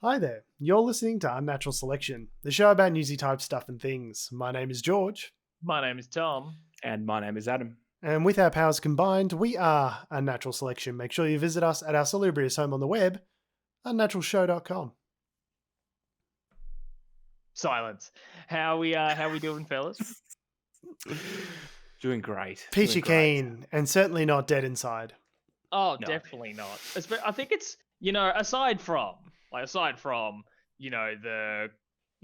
Hi there, you're listening to Unnatural Selection, the show about newsy type stuff and things. My name is George. My name is Tom. And my name is Adam. And with our powers combined, we are Unnatural Selection. Make sure you visit us at our salubrious home on the web, unnaturalshow.com. Silence. How we doing, fellas? Doing great. Peachy keen, and certainly not dead inside. Oh, no. Definitely not. I think it's, aside from the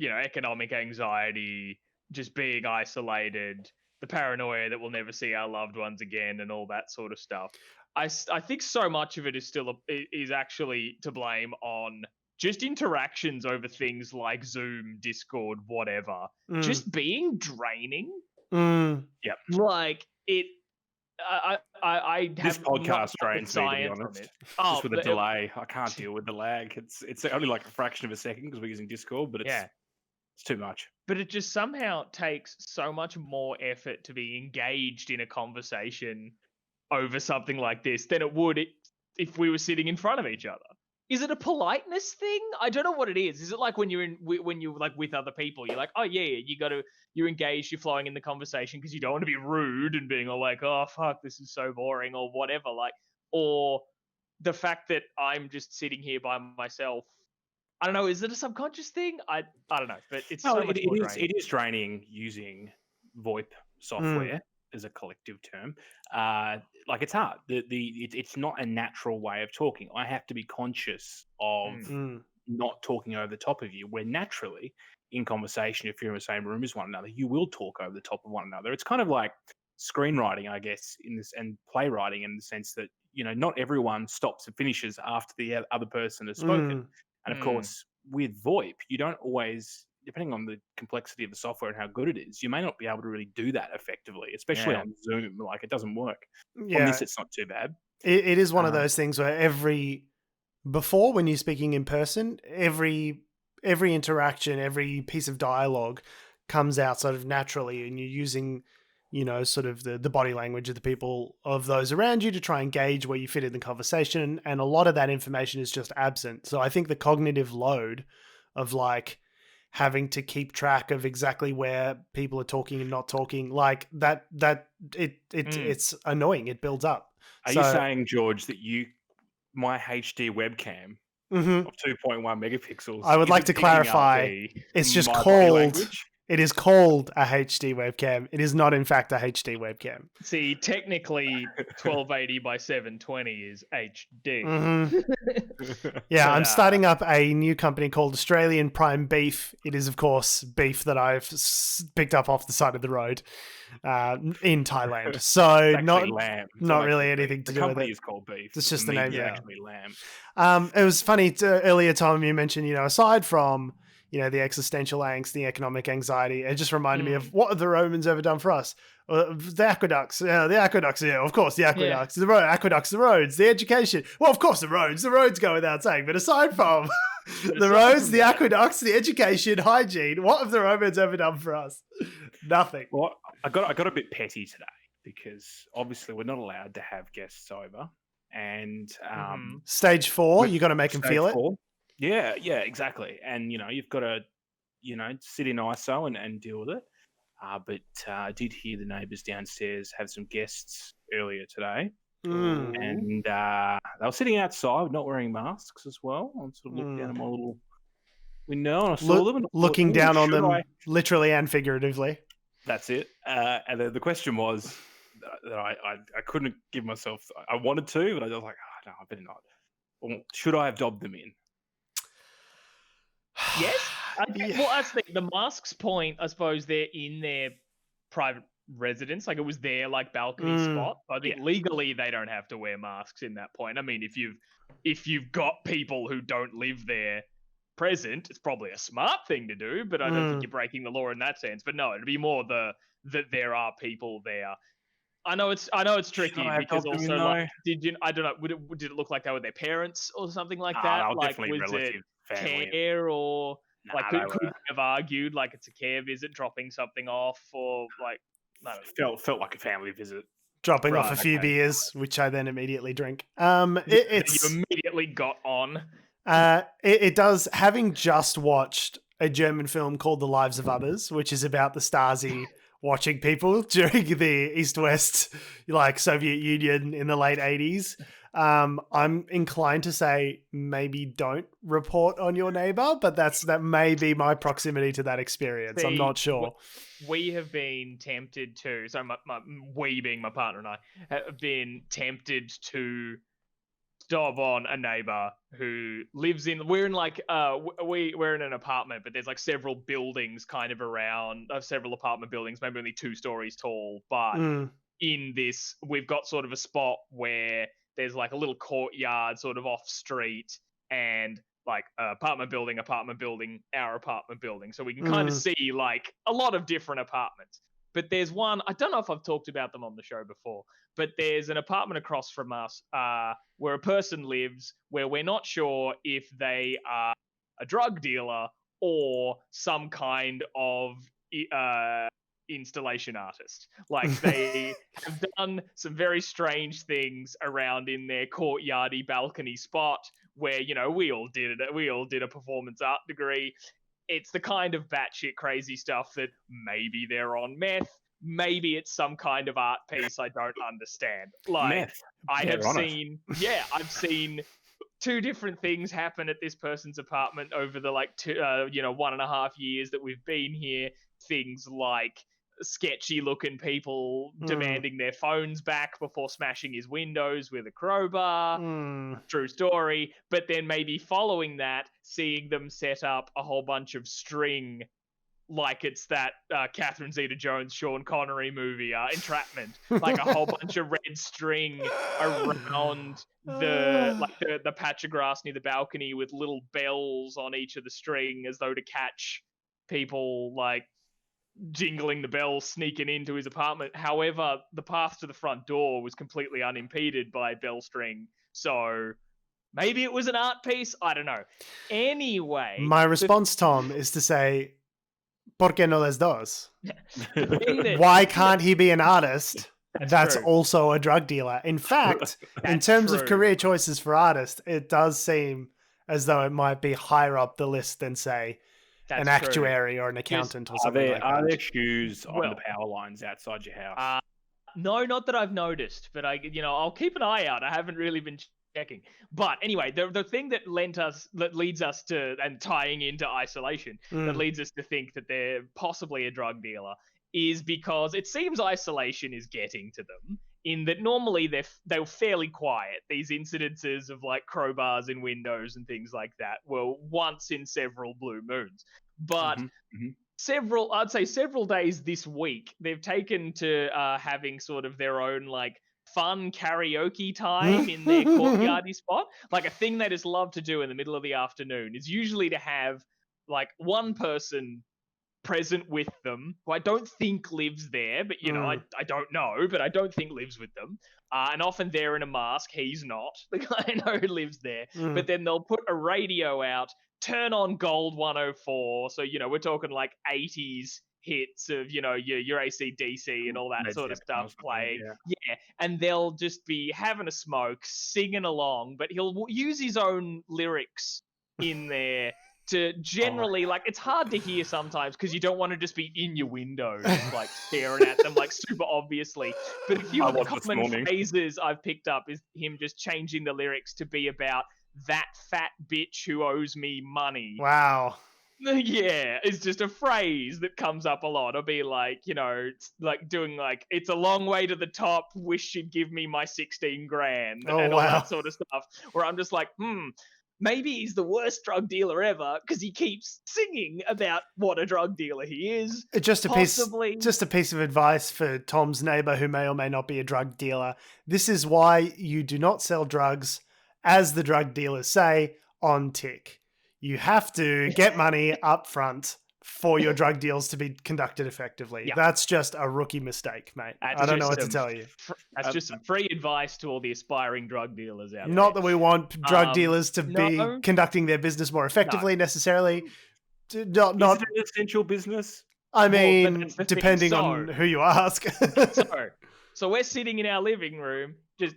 economic anxiety, just being isolated, the paranoia that we'll never see our loved ones again, and all that sort of stuff. I think so much of it is actually to blame on just interactions over things like Zoom, Discord, whatever, just being draining. Yep. Like it. I this have podcast drains me, to be honest. Just with a delay, I can't deal with the lag. It's only like a fraction of a second because we're using Discord, but it's too much. But it just somehow takes so much more effort to be engaged in a conversation over something like this than it would if we were sitting in front of each other. Is it a politeness thing? I don't know what it is. Is it like when you're like with other people, you're like, oh yeah, you're engaged, you're flowing in the conversation because you don't want to be rude and being all like, oh fuck, this is so boring or whatever. Like, or the fact that I'm just sitting here by myself. I don't know. Is it a subconscious thing? I don't know, but it's so much more draining. It is draining using VoIP software as a collective term. Like it's hard. It's not a natural way of talking. I have to be conscious of not talking over the top of you. Where naturally in conversation, if you're in the same room as one another, you will talk over the top of one another. It's kind of like screenwriting, I guess, and playwriting in the sense that not everyone stops and finishes after the other person has spoken. And of course, with VoIP, you don't always, depending on the complexity of the software and how good it is, you may not be able to really do that effectively, especially on Zoom. Like, it doesn't work. Yeah. On this, it's not too bad. It is one of those things where before when you're speaking in person, every interaction, every piece of dialogue comes out sort of naturally, and you're using sort of the body language of the people, of those around you, to try and gauge where you fit in the conversation. And a lot of that information is just absent. So I think the cognitive load of like having to keep track of exactly where people are talking and not talking, like it's annoying. It builds up. Are you saying, George, that my HD webcam of 2.1 megapixels? I would like to clarify. It's just called. It is called a HD webcam. It is not, in fact, a HD webcam. See, technically, 1280 by 720 is HD. Yeah, I'm starting up a new company called Australian Prime Beef. It is, of course, beef that I've picked up off the side of the road in Thailand. So not really anything to do with it. The company is called Beef. It's just the name. Yeah, actually lamb. It was funny earlier, Tom, you mentioned, aside from the existential angst, the economic anxiety. It just reminded me of, what have the Romans ever done for us? The aqueducts. Yeah, of course, the aqueducts. Yeah. The aqueducts, the roads, the education. Well, of course, the roads go without saying. But aside from the roads, the aqueducts, the education, hygiene, what have the Romans ever done for us? Nothing. Well, I got a bit petty today because obviously we're not allowed to have guests over. And stage 4, you got to make them feel it. Yeah, exactly. And, you've got to, sit in ISO and deal with it. But I did hear the neighbours downstairs have some guests earlier today. And they were sitting outside, not wearing masks as well. I sort of looked down at my little window and I saw them. Looking down on them, literally and figuratively. That's it. And then the question was that I couldn't give myself, I wanted to, but I was like, oh, no, I better not. Well, should I have dobbed them in? Yes. Well, that's the masks point. I suppose they're in their private residence, like it was their balcony spot. I think legally they don't have to wear masks in that point. I mean, if you've got people who don't live there present, it's probably a smart thing to do. But I don't think you're breaking the law in that sense. But no, it'd be more that there are people there. I know it's tricky because also did it look like they were their parents or something like that? Like was it family. Care or could we have argued like it's a care visit, dropping something off, or felt like a family visit, dropping off a few beers, which I then immediately drink. You immediately got on. It does. Having just watched a German film called The Lives of Others, which is about the Stasi watching people during the East-West, like Soviet Union in the late 80s. I'm inclined to say maybe don't report on your neighbor, but that may be my proximity to that experience. I'm not sure. We have been tempted to, so we being my partner and I, have been tempted to stop on a neighbor who lives in, we're in like, we're in an apartment, but there's like several buildings kind of around, several apartment buildings, maybe only 2 stories tall, but in this, we've got sort of a spot where there's like a little courtyard sort of off street and like apartment building, our apartment building. So we can kind of see like a lot of different apartments. But there's one, I don't know if I've talked about them on the show before, but there's an apartment across from us where a person lives where we're not sure if they are a drug dealer or some kind of installation artist. Like they have done some very strange things around in their courtyardy balcony spot where, you know, we all did a performance art degree. It's the kind of batshit crazy stuff that maybe they're on meth, maybe it's some kind of art piece I don't understand. Like Meth. I've seen 2 different things happen at this person's apartment over the 1.5 years that we've been here. Things like sketchy looking people demanding their phones back before smashing his windows with a crowbar. True story. But then maybe following that, seeing them set up a whole bunch of string, like it's that Catherine Zeta-Jones, Sean Connery movie, Entrapment, like a whole bunch of red string around the patch of grass near the balcony with little bells on each of the string as though to catch people like jingling the bells sneaking into his apartment. However, the path to the front door was completely unimpeded by bell string. So maybe it was an art piece. I don't know. Anyway. My response, Tom, is to say, ¿por qué no las dos? Why can't he be an artist that's also a drug dealer? In fact, in terms of career choices for artists, it does seem as though it might be higher up the list than, say, an actuary or an accountant or something like that. Are there shoes on the power lines outside your house? No, not that I've noticed, but I'll keep an eye out. I haven't really been checking. But anyway, the thing that leads us to, and tying into isolation, that leads us to think that they're possibly a drug dealer is because it seems isolation is getting to them, in that normally they're fairly quiet. These incidences of like crowbars in windows and things like that were once in several blue moons. But several days this week, they've taken to having sort of their own like fun karaoke time in their courtyardy spot. Like a thing they just love to do in the middle of the afternoon is usually to have like one person present with them who I don't think lives there, but I don't know, but I don't think lives with them. And often they're in a mask. He's not. The guy I know who lives there. But then they'll put a radio out, turn on Gold 104. So, we're talking like 80s hits of, your AC/DC and all that sort of stuff playing. Yeah. And they'll just be having a smoke, singing along, but he'll use his own lyrics in there to generally, like, it's hard to hear sometimes because you don't want to just be in your windows, like, staring at them, like, super obviously. But a few of the common phrases I've picked up is him just changing the lyrics to be about that fat bitch who owes me money. Wow. Yeah, it's just a phrase that comes up a lot. I'll be like, like doing like, it's a long way to the top, wish she'd give me my 16 grand and all that sort of stuff. Where I'm just like, maybe he's the worst drug dealer ever because he keeps singing about what a drug dealer he is. Just a piece of advice for Tom's neighbor who may or may not be a drug dealer. This is why you do not sell drugs, as the drug dealers say, on tick. You have to get money up front for your drug deals to be conducted effectively. Yeah. That's just a rookie mistake, mate. I don't know what to tell you. That's just some free advice to all the aspiring drug dealers out there. Not that we want drug dealers to be conducting their business more effectively necessarily. Is it an essential business? I mean, depending on who you ask. So we're sitting in our living room, just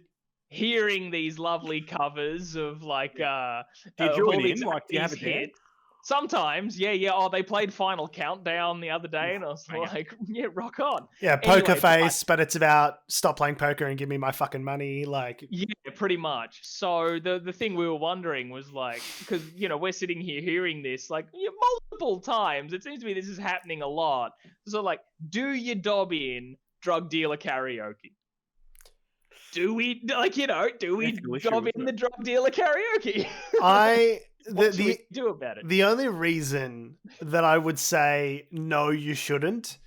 hearing these lovely covers of like Do you of join all these in? Like, do you have 80s a dance? hits. Sometimes, yeah. Oh, they played Final Countdown the other day, and I was Bang it. like, yeah, rock on. Yeah, Anyway, poker face, but it's about stop playing poker and give me my fucking money. Like, Yeah, pretty much. So the thing we were wondering was like, because we're sitting here hearing this like multiple times. It seems to me this is happening a lot. So like, do you dob in drug dealer karaoke? Do we like do we dob in the drug dealer karaoke? What should we do about it? The only reason that I would say no, you shouldn't,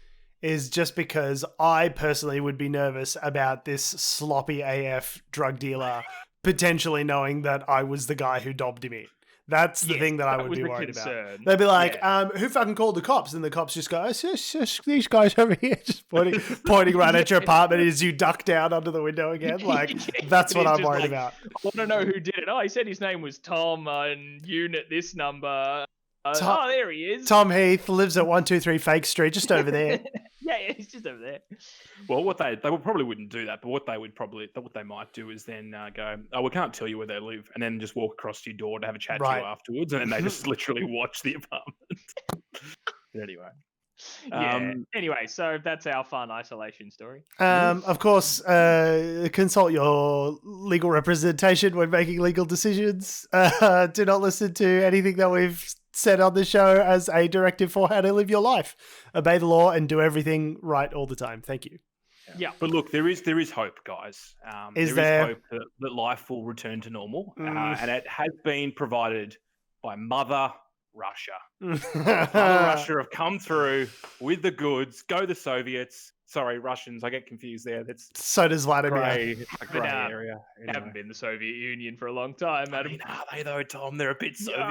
is just because I personally would be nervous about this sloppy AF drug dealer potentially knowing that I was the guy who dobbed him in. That's the thing that I would be worried about. They'd be like, who fucking called the cops? And the cops just go, it's just these guys over here, just pointing right at your apartment as you duck down under the window again. Like, that's what I'm worried about. I want to know who did it. Oh, he said his name was Tom and unit this number. Tom, there he is. Tom Heath lives at 123 Fake Street, just over there. Yeah, he's just over there. Well, what they probably wouldn't do that, but what they might do is then go, oh, we can't tell you where they live, and then just walk across to your door to have a chat to you afterwards, and then they just literally watch the apartment. But anyway. Yeah. Anyway, so that's our fun isolation story. Of course, consult your legal representation when making legal decisions. Do not listen to anything that we've said on the show as a directive for how to live your life. Obey the law and do everything right all the time. Thank you. Yeah. But look, there is hope, guys. There is hope that life will return to normal, and it has been provided by Mother Russia. Mother Russia have come through with the goods. Go the Soviets. Sorry, Russians. I get confused there. That's so does Vladimir. A grey area. Anyway. Haven't been the Soviet Union for a long time, Adam. I mean, are they though, Tom? They're a bit Soviet-like,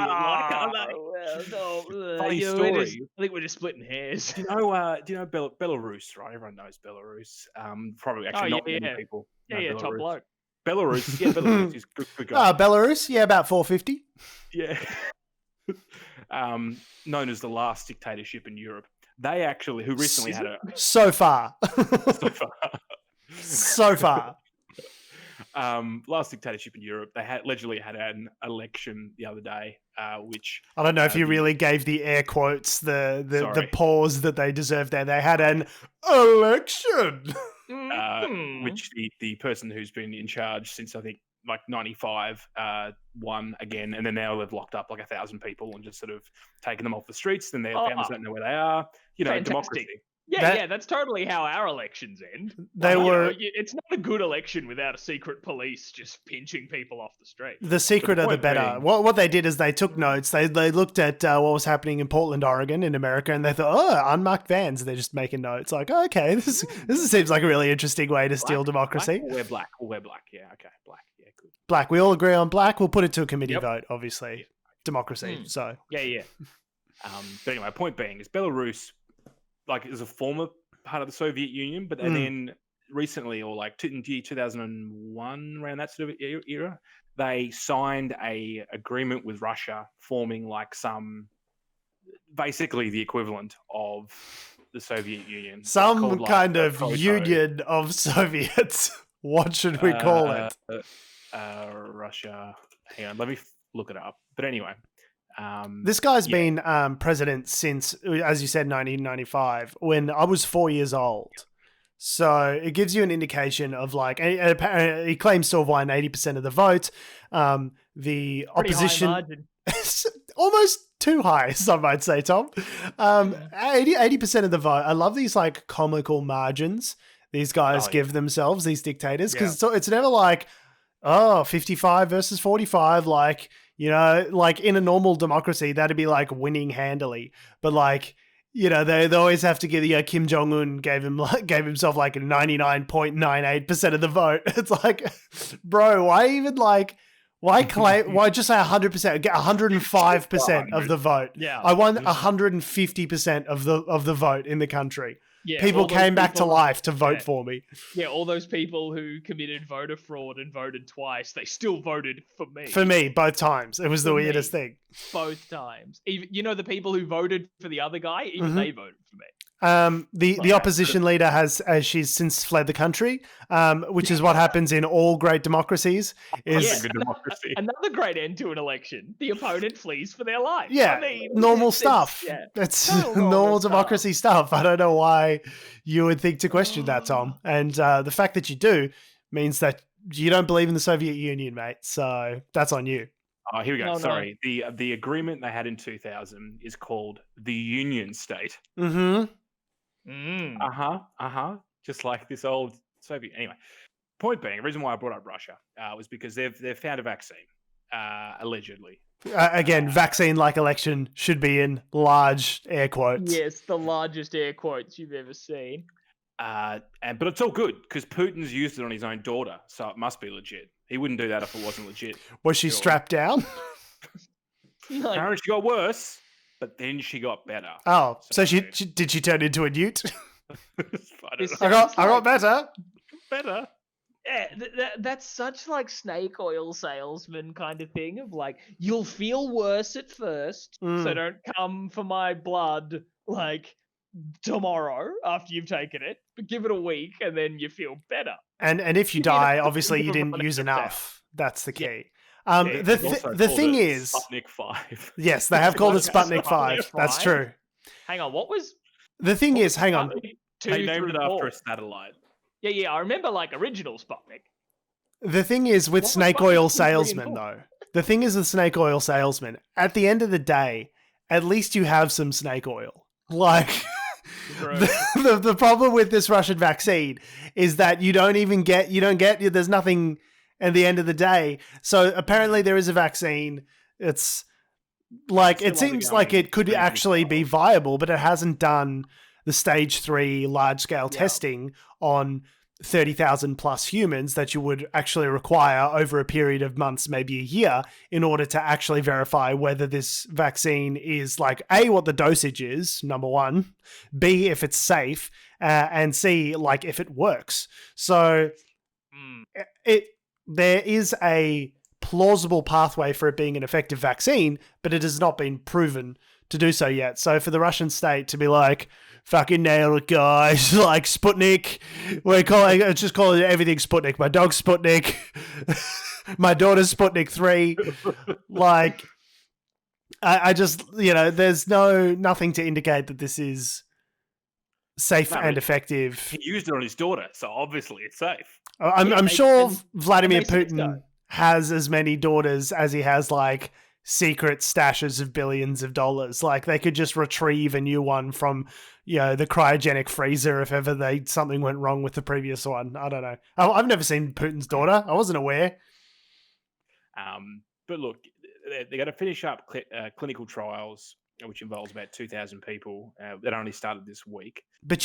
aren't they? Well, no, funny story. I think we're just splitting hairs. Do you know Belarus? Right, everyone knows Belarus. Probably actually not many people. Yeah, top bloke. Belarus. Yeah, Belarus is good guy. Belarus. Yeah, about 450. Yeah. Known as the last dictatorship in Europe. They actually, who recently had a... So far. Last dictatorship in Europe, they allegedly had an election the other day, which... I don't know if you really gave the air quotes the pause that they deserved there. They had an election! Which the person who's been in charge since, I think, like 95 won again, and then now they've locked up like 1,000 people and just sort of taken them off the streets, and their families don't know where they are. Fantastic. Democracy. Yeah, that's totally how our elections end. It's not a good election without a secret police just pinching people off the street. The secreter, the better. What they did is they took notes. They looked at what was happening in Portland, Oregon, in America, and they thought, unmarked vans. They're just making notes. Like, okay, this seems like a really interesting way to steal democracy. We'll wear black. Yeah, okay, black. Yeah, good. Black. We all agree on black. We'll put it to a committee vote, obviously. Yeah. Democracy. So yeah. But anyway, point being is Belarus, like, is a former part of the Soviet Union, but then recently, or like in 2001, around that sort of era, they signed a agreement with Russia, forming like basically the equivalent of the Soviet Union. Some kind of union of Soviets. What should we call it? Russia. Hang on, let me look it up. But anyway. This guy's been president since, as you said, 1995, when I was 4 years old. So it gives you an indication of like, he claims to have won 80% of the vote. The opposition, almost too high, some might say, Tom. 80% of the vote. I love these like comical margins these guys give themselves, these dictators, because it's never like, 55 versus 45, like, like in a normal democracy, that'd be like winning handily. But like, they always have to give, Kim Jong-un gave himself like 99.98% of the vote. It's like, bro, why just say 100%, get 105% of the vote. Yeah. I won 150% of the vote in the country. Yeah, people came back to life to vote for me. Yeah, all those people who committed voter fraud and voted twice, they still voted for me. For me, both times. It was the weirdest thing. Both times. Even the people who voted for the other guy, even they voted for me. The opposition leader has she's since fled the country, which is what happens in all great democracies. Good democracy. Another great end to an election. The opponent flees for their life. Yeah, normal stuff. That's normal democracy stuff. I don't know why you would think to question that, Tom. And the fact that you do means that you don't believe in the Soviet Union, mate. So that's on you. Oh, here we go. Sorry. The agreement they had in 2000 is called the Union State. Mm-hmm. Just like this old Soviet. Anyway, point being, the reason why I brought up Russia was because they've found a vaccine, allegedly. Again, vaccine-like election should be in large air quotes. Yes, the largest air quotes you've ever seen. But it's all good because Putin's used it on his own daughter, so it must be legit. He wouldn't do that if it wasn't legit. Was she strapped down? Apparently she got worse, but then she got better. Oh, so she did she turn into a newt? I got better. Better. Yeah, that's such like snake oil salesman kind of thing of like, you'll feel worse at first, so don't come for my blood like tomorrow after you've taken it, but give it a week and then you feel better. And if you die, obviously you didn't use enough. That's the key. The thing is, Sputnik 5. Yes, they have called it Sputnik 5. That's true. Hang on, what was the thing is? Hang on, they named it after a satellite. Yeah, I remember like original Sputnik. The thing is with snake oil salesmen, though. The thing is with snake oil salesmen. At the end of the day, at least you have some snake oil. Like the problem with this Russian vaccine is that you don't get. There's nothing at the end of the day. So apparently there is a vaccine. It's like it seems like it could actually be viable, but it hasn't done the stage 3 large scale testing on 30,000 plus humans that you would actually require over a period of months, maybe a year, in order to actually verify whether this vaccine is like A, what the dosage is, number one, B, if it's safe, and C, like if it works. So there is a plausible pathway for it being an effective vaccine, but it has not been proven to do so yet. So for the Russian state to be like, fucking nail it, guys, like Sputnik, just calling everything Sputnik. My dog's Sputnik. My daughter's Sputnik 3. Like, I just, there's nothing to indicate that this is safe and effective. He used it on his daughter, so obviously it's safe. I'm sure Vladimir Putin has as many daughters as he has, like, secret stashes of billions of dollars. Like, they could just retrieve a new one from, the cryogenic freezer if ever something went wrong with the previous one. I don't know. I've never seen Putin's daughter. I wasn't aware. But look, they're going to finish up clinical trials, which involves about 2,000 people. That only started this week. But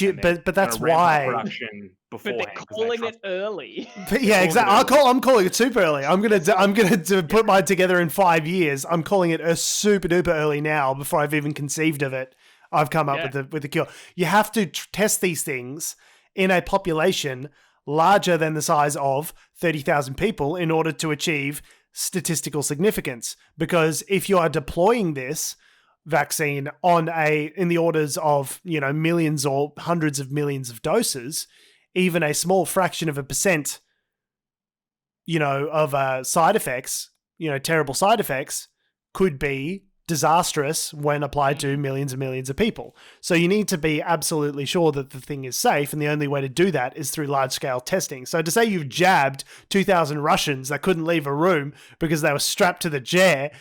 that's why production beforehand. But they're calling it early. But yeah, exactly. I'm calling it super early. I'm gonna put mine together in 5 years. I'm calling it a super duper early now. Before I've even conceived of it, I've come up with the cure. You have to test these things in a population larger than the size of 30,000 people in order to achieve statistical significance. Because if you are deploying this vaccine in the orders of millions or hundreds of millions of doses, even a small fraction of a percent of side effects, terrible side effects, could be disastrous when applied to millions and millions of people. So you need to be absolutely sure that the thing is safe, and the only way to do that is through large-scale testing. So to say you've jabbed 2,000 Russians that couldn't leave a room because they were strapped to the chair,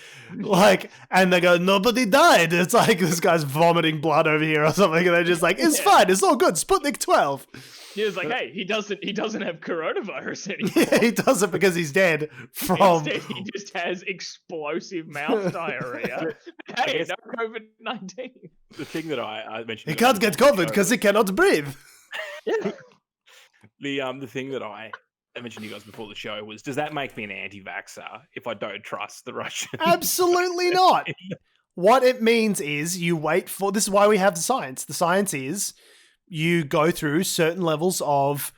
and they go, nobody died. It's like this guy's vomiting blood over here or something, and they're just like, it's fine, it's all good, Sputnik 12. He was like, hey, he doesn't have coronavirus anymore. Yeah, he doesn't because he's dead from... Instead, he just has explosive mouth diarrhea. Hey, no COVID-19. The thing that I mentioned... He can't get COVID because he cannot breathe. Yeah. The thing that I mentioned to you guys before the show was, does that make me an anti-vaxxer if I don't trust the Russians? Absolutely not. What it means is you wait for... This is why we have the science. The science is... You go through certain levels of,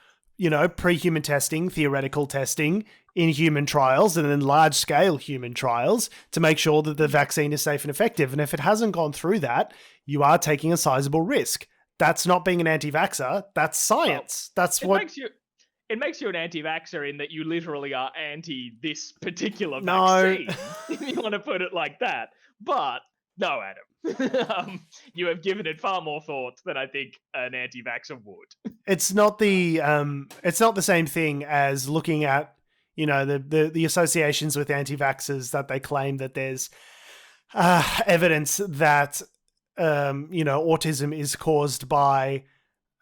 pre-human testing, theoretical testing in human trials, and then large-scale human trials to make sure that the vaccine is safe and effective. And if it hasn't gone through that, you are taking a sizable risk. that's not being an anti-vaxxer. That's science. That's what it makes you an anti-vaxxer in that you literally are anti this particular No. vaccine. If you want to put it like that. But no, Adam. You have given it far more thought than I think an anti-vaxxer would. It's not the same thing as looking at, you know, the associations with anti-vaxxers that they claim that there's evidence that you know, autism is caused by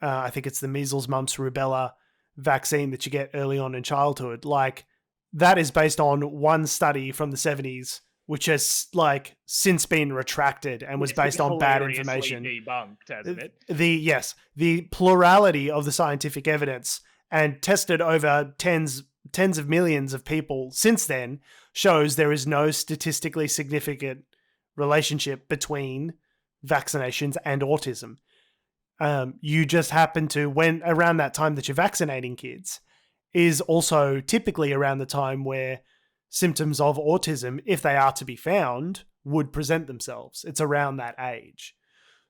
I think it's the measles, mumps, rubella vaccine that you get early on in childhood. Like, that is based on one study from the 70s, which has like since been retracted and was based on bad information. Debunked, hasn't it? The plurality of the scientific evidence and tested over tens of millions of people since then shows there is no statistically significant relationship between vaccinations and autism. You just happen to, when around that time that you're vaccinating kids, is also typically around the time where symptoms of autism, if they are to be found, would present themselves. It's around that age.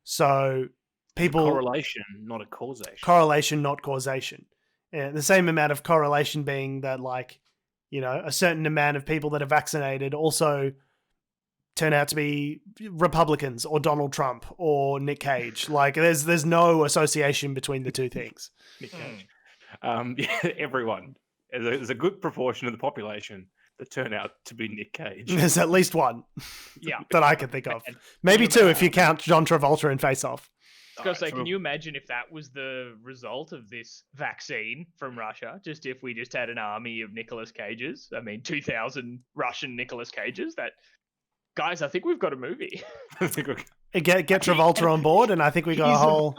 So people... Correlation, not a causation. Correlation, not causation. Yeah, the same amount of correlation being that, like, you know, a certain amount of people that are vaccinated also turn out to be Republicans or Donald Trump or Nick Cage. Like, there's no association between the two things. Nick Cage. Yeah, everyone. There's a good proportion of the population that turn out to be Nick Cage. There's at least one. Yeah. That I can think of. Maybe two if you count John Travolta in Face Off. I was going to say, can you imagine if that was the result of this vaccine from Russia? Just if we just had an army of Nicolas Cages. I mean, 2,000 Russian Nicolas Cages. Guys, I think we've got a movie. Get Travolta on board, and I think we got a whole...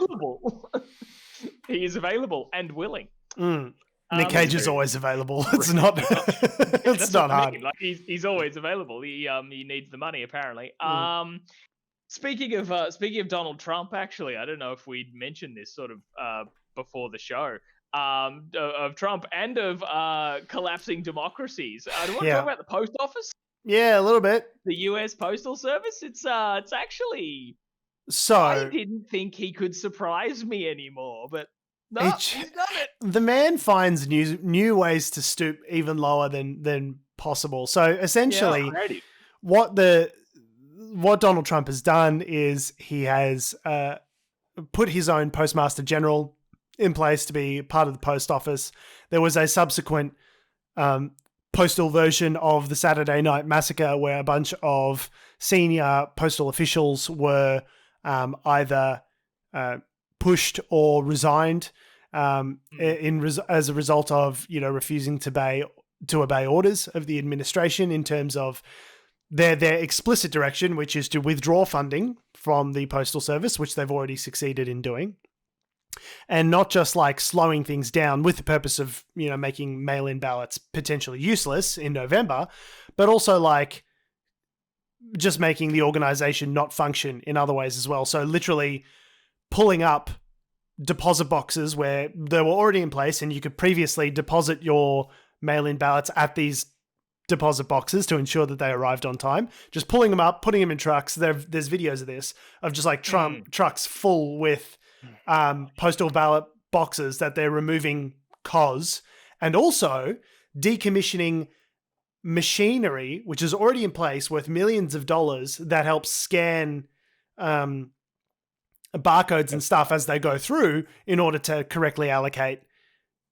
He is available and willing. Nick Cage is always available. It's not. It's not hard. Like, he's always available. He needs the money apparently. Speaking of Donald Trump, actually, I don't know if we'd mentioned this sort of before the show. Of Trump and of collapsing democracies. Do you want to talk about the post office? Yeah, a little bit. The U.S. Postal Service. It's actually. So I didn't think he could surprise me anymore, but no, he's done it. The man finds new ways to stoop even lower than possible. So essentially, what Donald Trump has done is he has put his own Postmaster General in place to be part of the post office. There was a subsequent postal version of the Saturday Night Massacre where a bunch of senior postal officials were either pushed or resigned as a result of, you know, refusing to obey orders of the administration in terms of their explicit direction, which is to withdraw funding from the Postal Service, which they've already succeeded in doing. And not just like slowing things down with the purpose of, you know, making mail-in ballots potentially useless in November, but also like just making the organization not function in other ways as well. So literally pulling up deposit boxes where they were already in place and you could previously deposit your mail-in ballots at these deposit boxes to ensure that they arrived on time. Just pulling them up, putting them in trucks. There's videos of this, of just like trucks full with postal ballot boxes that they're removing COS, and also decommissioning machinery, which is already in place worth millions of dollars that helps scan barcodes and stuff as they go through in order to correctly allocate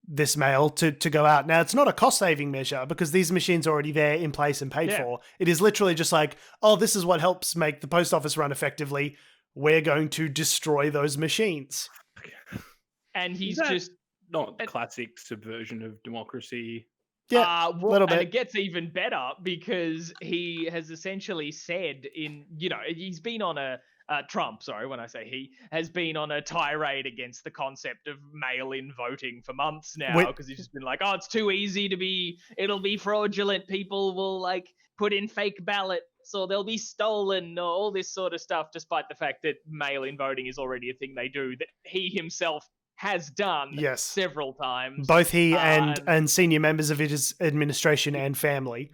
this mail to go out. Now, it's not a cost-saving measure because these machines are already there in place and paid for. It is literally just like, oh, this is what helps make the post office run effectively. We're going to destroy those machines. And he's just... not classic subversion of democracy. Yeah, a little bit. And it gets even better because he has essentially said he's been on Trump, when I say he, has been on a tirade against the concept of mail-in voting for months now because he's just been like, oh, it's too easy it'll be fraudulent. People will like put in fake ballots or they'll be stolen or all this sort of stuff, despite the fact that mail-in voting is already a thing they do that he himself has done several times. Both he and senior members of his administration and family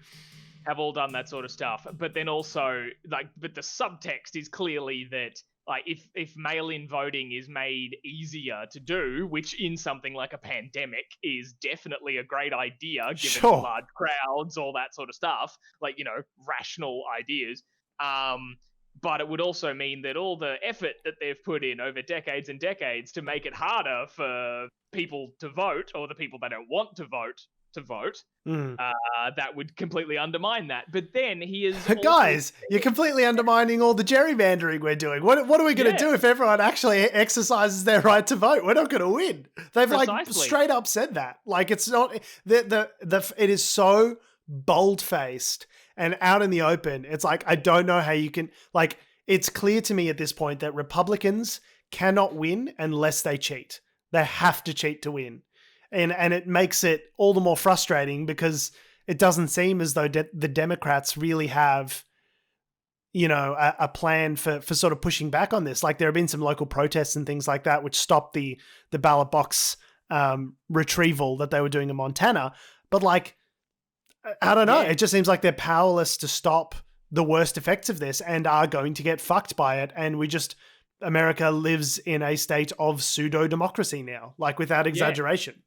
have all done that sort of stuff. But then also, but the subtext is clearly that like if mail-in voting is made easier to do, which in something like a pandemic is definitely a great idea, given large crowds, all that sort of stuff, like, rational ideas. But it would also mean that all the effort that they've put in over decades and decades to make it harder for people to vote, or the people that don't want to vote, that would completely undermine that. But then he is guys, you're completely undermining all the gerrymandering we're doing. What are we going to do if everyone actually exercises their right to vote? We're not going to win. They've like straight up said that. Like, it's not it is so bold-faced and out in the open. It's like, I don't know how you can, like, it's clear to me at this point that Republicans cannot win unless they cheat. They have to cheat to win. And it makes it all the more frustrating because it doesn't seem as though the Democrats really have, a plan for sort of pushing back on this. Like, there have been some local protests and things like that, which stopped the ballot box retrieval that they were doing in Montana. But like, I don't know. Yeah. It just seems like they're powerless to stop the worst effects of this and are going to get fucked by it. And America lives in a state of pseudo-democracy now, like, without exaggeration.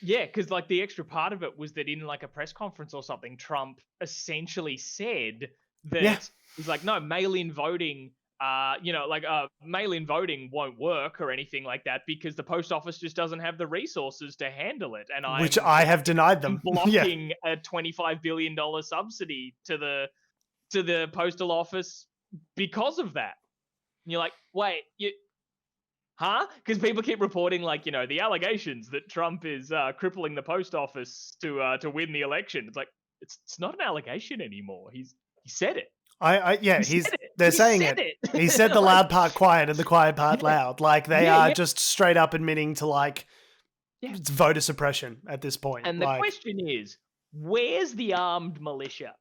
Yeah, because like the extra part of it was that in like a press conference or something, Trump essentially said that he's like, no, mail-in voting, mail-in voting won't work or anything like that because the post office just doesn't have the resources to handle it. And I have denied them. Blocking a $25 billion subsidy to the postal office because of that. And you're like, wait, huh? Because people keep reporting, like, the allegations that Trump is crippling the post office to win the election. It's like, it's not an allegation anymore. He said it. They're saying it. He said the loud part quiet and the quiet part loud. Like, they are just straight up admitting to like voter suppression at this point. And the question is, where's the armed militia?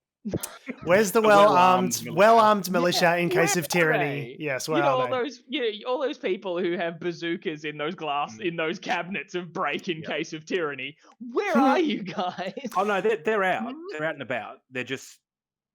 Where's the well-armed militia in case of tyranny? Yes, where are they? All those people who have bazookas in those cabinets of break in case of tyranny. Where are you guys? Oh no, they're out. They're out and about. They're just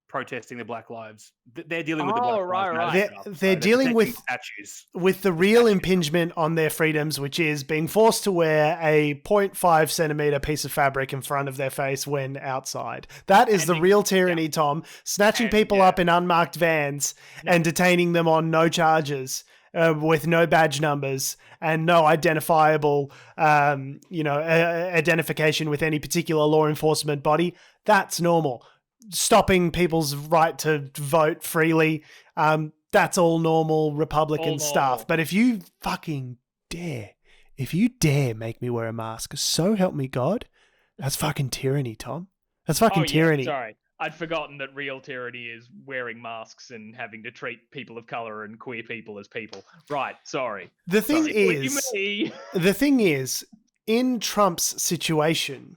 protesting the Black Lives. They're dealing with the Black Lives. They're dealing with statues, with the real impingement on their freedoms, which is being forced to wear a 0.5 centimeter piece of fabric in front of their face when outside. That is the real tyranny, Tom. Snatching people up in unmarked vans and detaining them on no charges. With no badge numbers and no identifiable, identification with any particular law enforcement body. That's normal. Stopping people's right to vote freely, that's all normal Republican stuff. But if you dare make me wear a mask, so help me God, that's fucking tyranny, Tom. That's fucking tyranny. Sorry, I'd forgotten that real tyranny is wearing masks and having to treat people of color and queer people as people. Right, sorry. The thing is, in Trump's situation,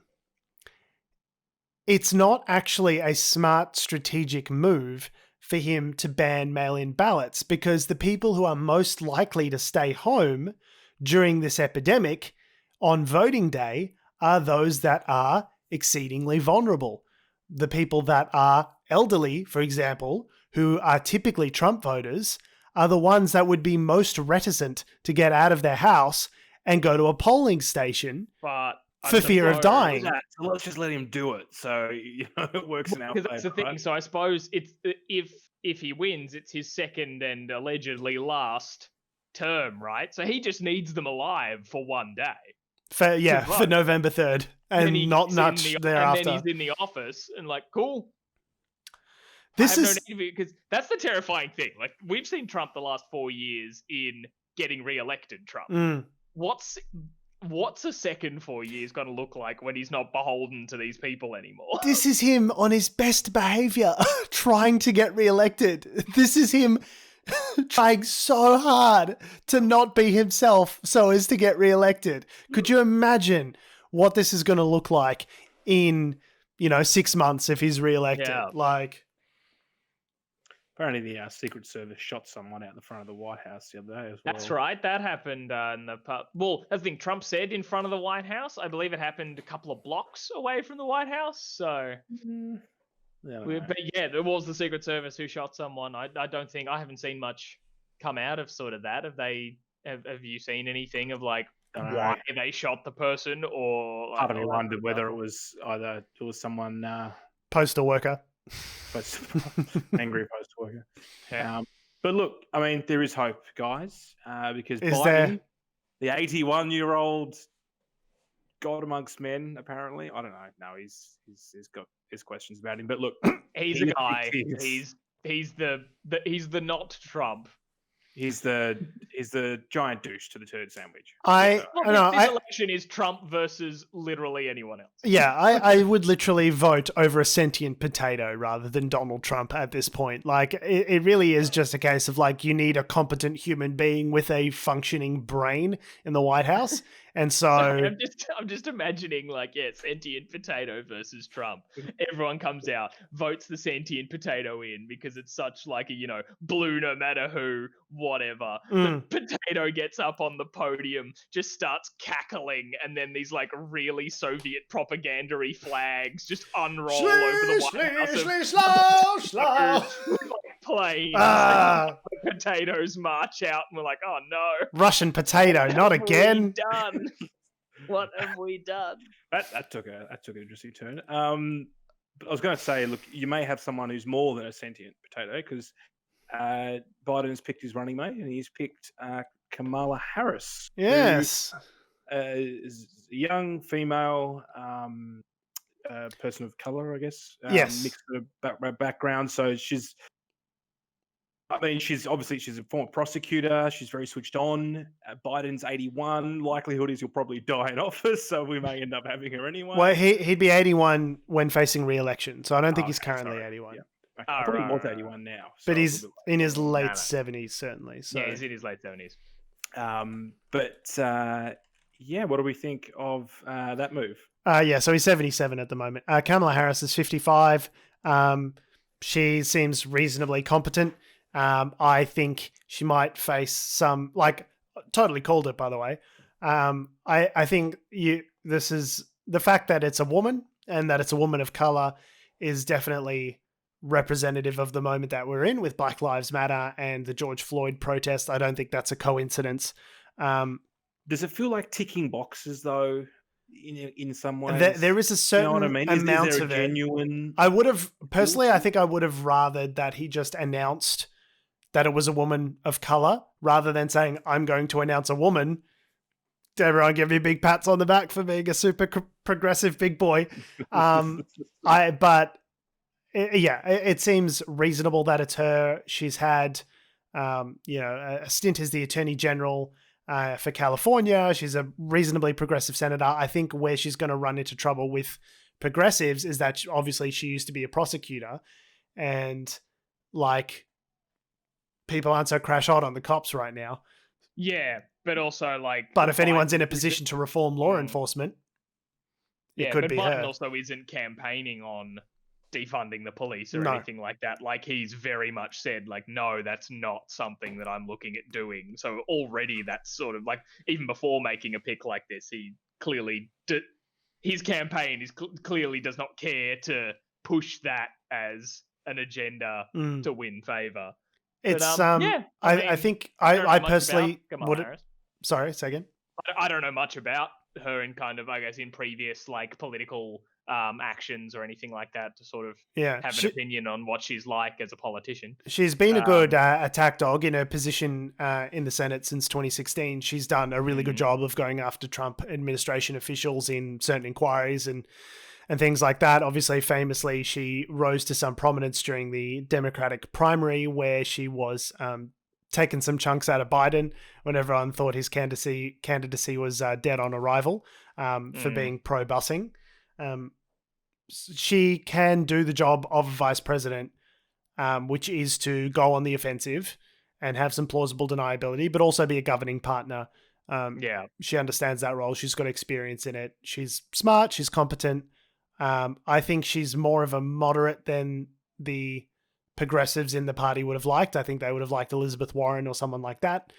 it's not actually a smart strategic move for him to ban mail-in ballots because the people who are most likely to stay home during this epidemic on voting day are those that are exceedingly vulnerable. The people that are elderly, for example, who are typically Trump voters, are the ones that would be most reticent to get out of their house and go to a polling station. But for fear of dying. So let's just let him do it. So it works in our favor. That's the thing. Right? So I suppose it's if he wins, it's his second and allegedly last term, right? So he just needs them alive for one day. For November 3rd, and not much thereafter. And then he's in the office, and like, cool. This is because that's the terrifying thing. Like, we've seen Trump the last 4 years in getting re-elected. Trump. What's a second 4 years going to look like when he's not beholden to these people anymore? This is him on his best behavior, trying to get reelected. This is him trying so hard to not be himself so as to get reelected. Could you imagine what this is going to look like in, 6 months if he's reelected? Yeah. Like, apparently the Secret Service shot someone out the front of the White House the other day as well. That's right. That happened in the well, that's the thing Trump said in front of the White House. I believe it happened a couple of blocks away from the White House. So, but yeah, there was the Secret Service who shot someone. I haven't seen much come out of sort of that? Have you seen anything of like Don't know. why they shot the person, or like, Part of me wondered whether it was someone Postal worker. angry postal worker. Yeah. But look, I mean, there is hope, guys, because Is Biden, the 81-year-old god amongst men, apparently. I don't know. No, he's got his questions about him. But look, he's a guy. He's the not Trump. He's the giant douche to the turd sandwich. This election is Trump versus literally anyone else. Yeah, I would literally vote over a sentient potato rather than Donald Trump at this point. Like, it really is just a case of like, you need a competent human being with a functioning brain in the White House. And so I'm just imagining like, sentient potato versus Trump. Everyone comes out, votes the sentient potato in because it's such like a, blue no matter who, whatever. The potato gets up on the podium, just starts cackling, and then these like really Soviet propaganda-y flags just unroll over the White House. Slow. Planes. The potatoes march out, and we're like, oh no, Russian potato, not again. What have we done? That took an interesting turn. I was going to say, look, you may have someone who's more than a sentient potato because Biden's picked his running mate, and he's picked Kamala Harris. Yes, who, is a young female person of color, I guess. Yes, mixed background, so she's a former prosecutor. She's very switched on. Biden's 81. Likelihood is he'll probably die in office, so we may end up having her anyway. Well, he'd be 81 when facing re-election, so I don't think he's currently 81. Yeah. Okay. Probably more than 81 now. But he's in his late 70s, certainly. So. Yeah, he's in his late 70s. What do we think of that move? So he's 77 at the moment. Kamala Harris is 55. She seems reasonably competent. I think she might face some, like, totally called it, by the way. I think this is the fact that it's a woman and that it's a woman of color is definitely representative of the moment that we're in with Black Lives Matter and the George Floyd protest. I don't think that's a coincidence. Does it feel like ticking boxes though? In some ways, there is a certain amount of genuine. I would have personally. I think I would have rathered that he just announced that it was a woman of color rather than saying, "I'm going to announce a woman." Everyone give me big pats on the back for being a super progressive big boy. It seems reasonable that it's her. She's had, a stint as the Attorney General for California. She's a reasonably progressive senator. I think where she's going to run into trouble with progressives is that obviously she used to be a prosecutor, and like people aren't so crash hot on the cops right now. Yeah, but also like. But if anyone's in a position to reform law enforcement, it could be Biden her. Also isn't campaigning on defunding the police or anything like that. Like, he's very much said, like, no, that's not something that I'm looking at doing. So already that's sort of like, even before making a pick like this, he clearly his campaign clearly does not care to push that as an agenda to win favor. It's I think I personally would. Sorry, say again. I don't know much about her in kind of, I guess, in previous like political actions or anything like that to sort of have an opinion on what she's like as a politician. She's been a good attack dog in her position in the Senate since 2016. She's done a really good job of going after Trump administration officials in certain inquiries and things like that. Obviously, famously, she rose to some prominence during the Democratic primary where she was taking some chunks out of Biden when everyone thought his candidacy was dead on arrival for being pro-busing. She can do the job of a vice president, which is to go on the offensive and have some plausible deniability, but also be a governing partner. She understands that role. She's got experience in it. She's smart. She's competent. I think she's more of a moderate than the progressives in the party would have liked. I think they would have liked Elizabeth Warren or someone like that.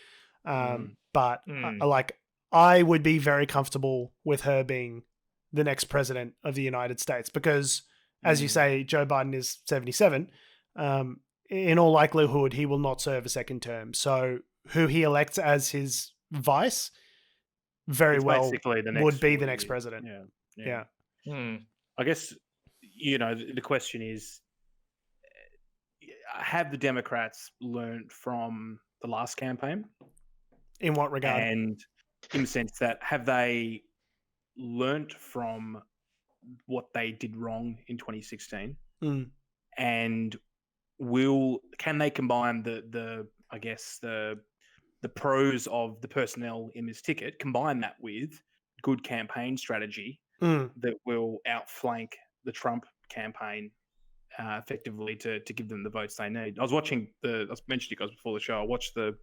But I would be very comfortable with her being the next president of the United States because, as you say, Joe Biden is 77. in all likelihood, he will not serve a second term. So who he elects as his vice very It's well basically the next would be 4 the next years. president. Yeah. Hmm. I guess, the question is, have the Democrats learned from the last campaign? In what regard? And in the sense that, have they learnt from what they did wrong in 2016? Mm. And can they combine the I guess the pros of the personnel in this ticket, combine that with good campaign strategy that will outflank the Trump campaign effectively to give them the votes they need? I was watching I mentioned to you guys before the show, I watched the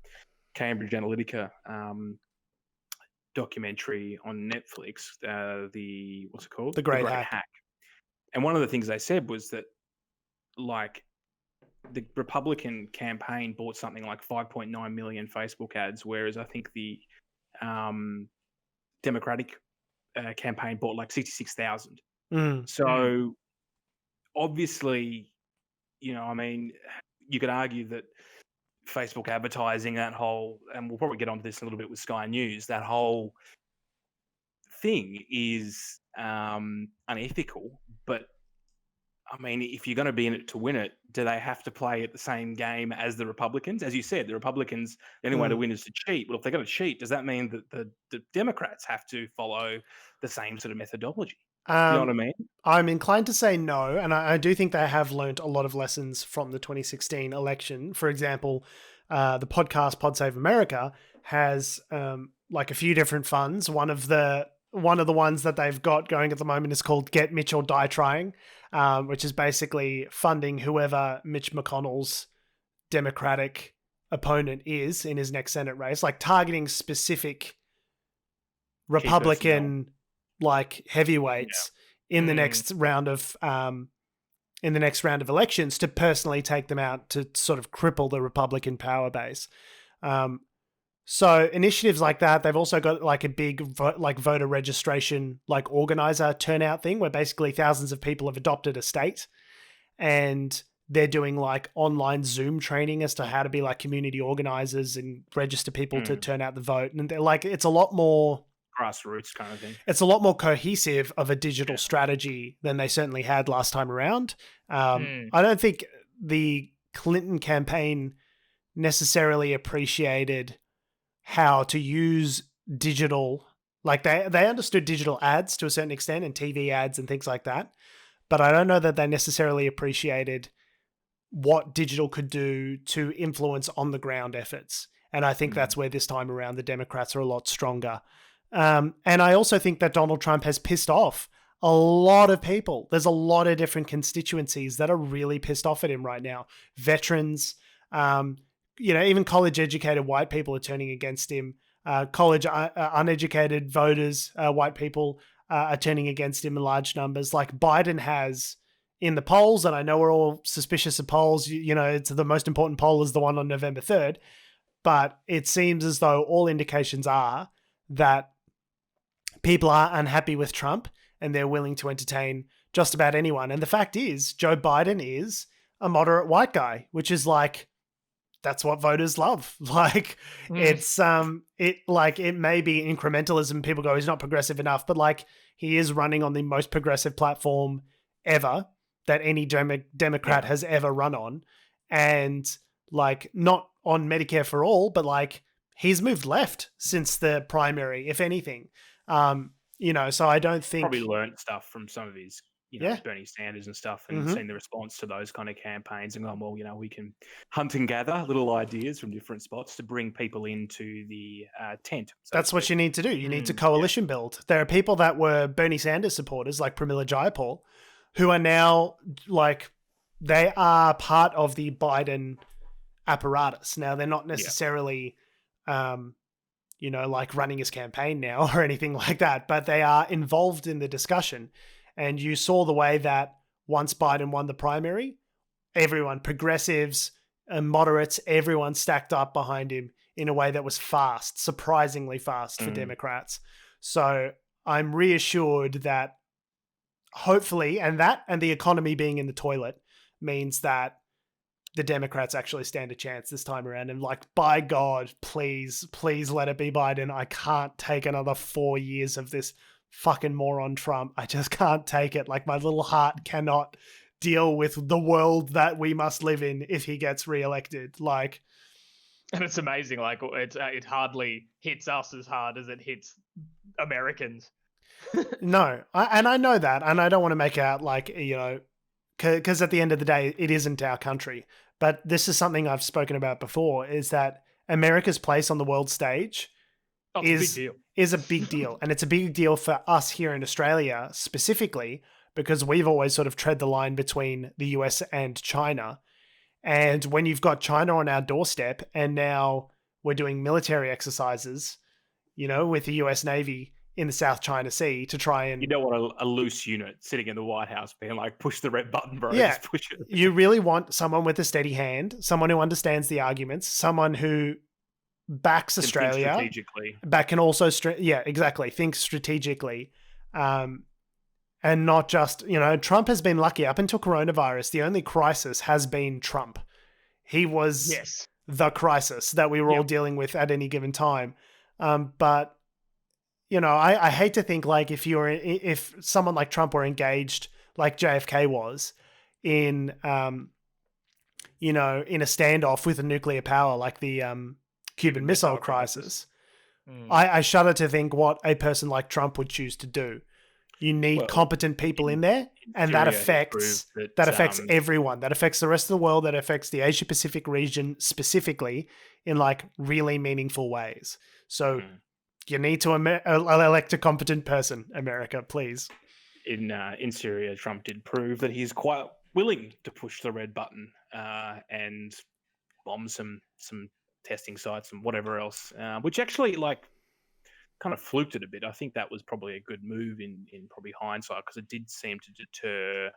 Cambridge Analytica documentary on Netflix, what's it called? The Great Hack. And one of the things they said was that, like, the Republican campaign bought something like 5.9 million Facebook ads, whereas I think the Democratic campaign bought like 66,000. So obviously, I mean, you could argue that Facebook advertising, that whole, and we'll probably get onto this a little bit with Sky News, that whole thing is unethical. But I mean, if you're going to be in it to win it, do they have to play at the same game as the Republicans? As you said, the Republicans, the only way to win is to cheat. Well, if they're going to cheat, does that mean that the Democrats have to follow the same sort of methodology? You know what I mean? I'm inclined to say no, and I do think they have learnt a lot of lessons from the 2016 election. For example, the podcast Pod Save America has like a few different funds. One of the ones that they've got going at the moment is called Get Mitch or Die Trying, which is basically funding whoever Mitch McConnell's Democratic opponent is in his next Senate race, like targeting specific Republican like heavyweights in the next round of elections to personally take them out to sort of cripple the Republican power base. So initiatives like that, they've also got like a big voter registration, like organizer turnout thing where basically thousands of people have adopted a state and they're doing like online Zoom training as to how to be like community organizers and register people to turn out the vote. And they're like, it's a lot more grassroots kind of thing. It's a lot more cohesive of a digital strategy than they certainly had last time around. I don't think the Clinton campaign necessarily appreciated how to use digital. Like they understood digital ads to a certain extent and TV ads and things like that. But I don't know that they necessarily appreciated what digital could do to influence on the ground efforts. And I think that's where this time around the Democrats are a lot stronger. And I also think that Donald Trump has pissed off a lot of people. There's a lot of different constituencies that are really pissed off at him right now. Veterans, even college-educated white people are turning against him. Uneducated voters, white people are turning against him in large numbers. Like Biden has in the polls, and I know we're all suspicious of polls. It's the most important poll is the one on November 3rd. But it seems as though all indications are that people are unhappy with Trump and they're willing to entertain just about anyone. And the fact is, Joe Biden is a moderate white guy, which is like, that's what voters love. Like it's, it may be incrementalism. People go, he's not progressive enough, but like he is running on the most progressive platform ever that any Democrat has ever run on. And like not on Medicare for all, but like he's moved left since the primary, if anything. So I don't think probably learned stuff from some of his, Bernie Sanders and stuff, and seen the response to those kind of campaigns and gone, well, we can hunt and gather little ideas from different spots to bring people into the tent. That's what you need to do. You need to coalition build. There are people that were Bernie Sanders supporters, like Pramila Jayapal, who are now like, they are part of the Biden apparatus. Now, they're not necessarily, like running his campaign now or anything like that, but they are involved in the discussion. And you saw the way that once Biden won the primary, everyone, progressives and moderates, everyone stacked up behind him in a way that was fast, surprisingly fast for Democrats. So I'm reassured that hopefully, and the economy being in the toilet means that the Democrats actually stand a chance this time around. And like, by God, please let it be Biden. I can't take another 4 years of this fucking moron Trump. I just can't take it. Like, my little heart cannot deal with the world that we must live in if he gets reelected. Like, and it's amazing. Like, it hardly hits us as hard as it hits Americans. No, I know that, and I don't want to make out like, you know, because at the end of the day, it isn't our country. But this is something I've spoken about before, is that America's place on the world stage is a big deal. And it's a big deal for us here in Australia specifically, because we've always sort of tread the line between the US and China. And when you've got China on our doorstep, and now we're doing military exercises, you know, with the US Navy in the South China Sea to try and... You don't want a loose unit sitting in the White House being like, push the red button, bro. Yeah, just push it. You really want someone with a steady hand, someone who understands the arguments, someone who backs Australia, strategically, but can also, think strategically, and not just, you know, Trump has been lucky up until coronavirus. The only crisis has been Trump. He was the crisis that we were all dealing with at any given time. But you know, I hate to think like if someone like Trump were engaged like JFK was in, you know, in a standoff with a nuclear power like the Cuban Missile Crisis, I shudder to think what a person like Trump would choose to do. You need competent people in there, and that affects everyone. That affects the rest of the world. That affects the Asia Pacific region specifically in like really meaningful ways. So you need to elect a competent person, America, please. In Syria, Trump did prove that he's quite willing to push the red button and bomb some testing sites and whatever else, which actually like kind of fluked it a bit. I think that was probably a good move in probably hindsight, because it did seem to deter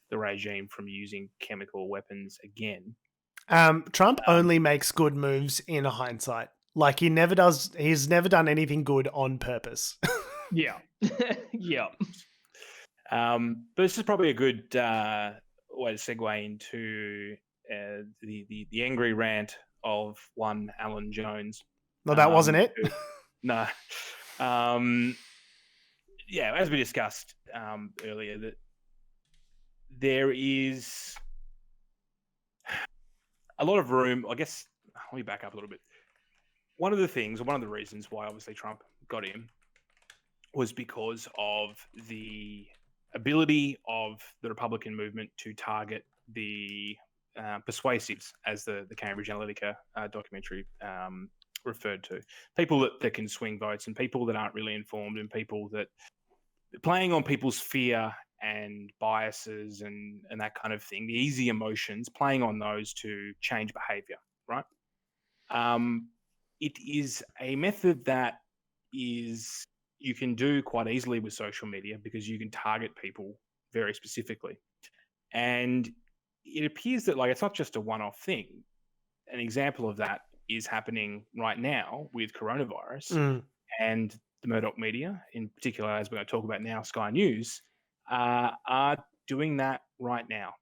the regime from using chemical weapons again. Trump only makes good moves in hindsight. Like he's never done anything good on purpose. Yeah. But this is probably a good way to segue into the angry rant of one Alan Jones. No, that wasn't it. No. As we discussed earlier, that there is a lot of room. I guess, let me back up a little bit. One of the reasons why obviously Trump got him was because of the ability of the Republican movement to target the persuasives, as the Cambridge Analytica documentary referred to. People that can swing votes, and people that aren't really informed, and people that playing on people's fear and biases and that kind of thing, the easy emotions, playing on those to change behavior, right? It is a method that you can do quite easily with social media, because you can target people very specifically. And it appears that like it's not just a one-off thing. An example of that is happening right now with coronavirus, and the Murdoch media, in particular, as we're going to talk about now, Sky News, are doing that right now.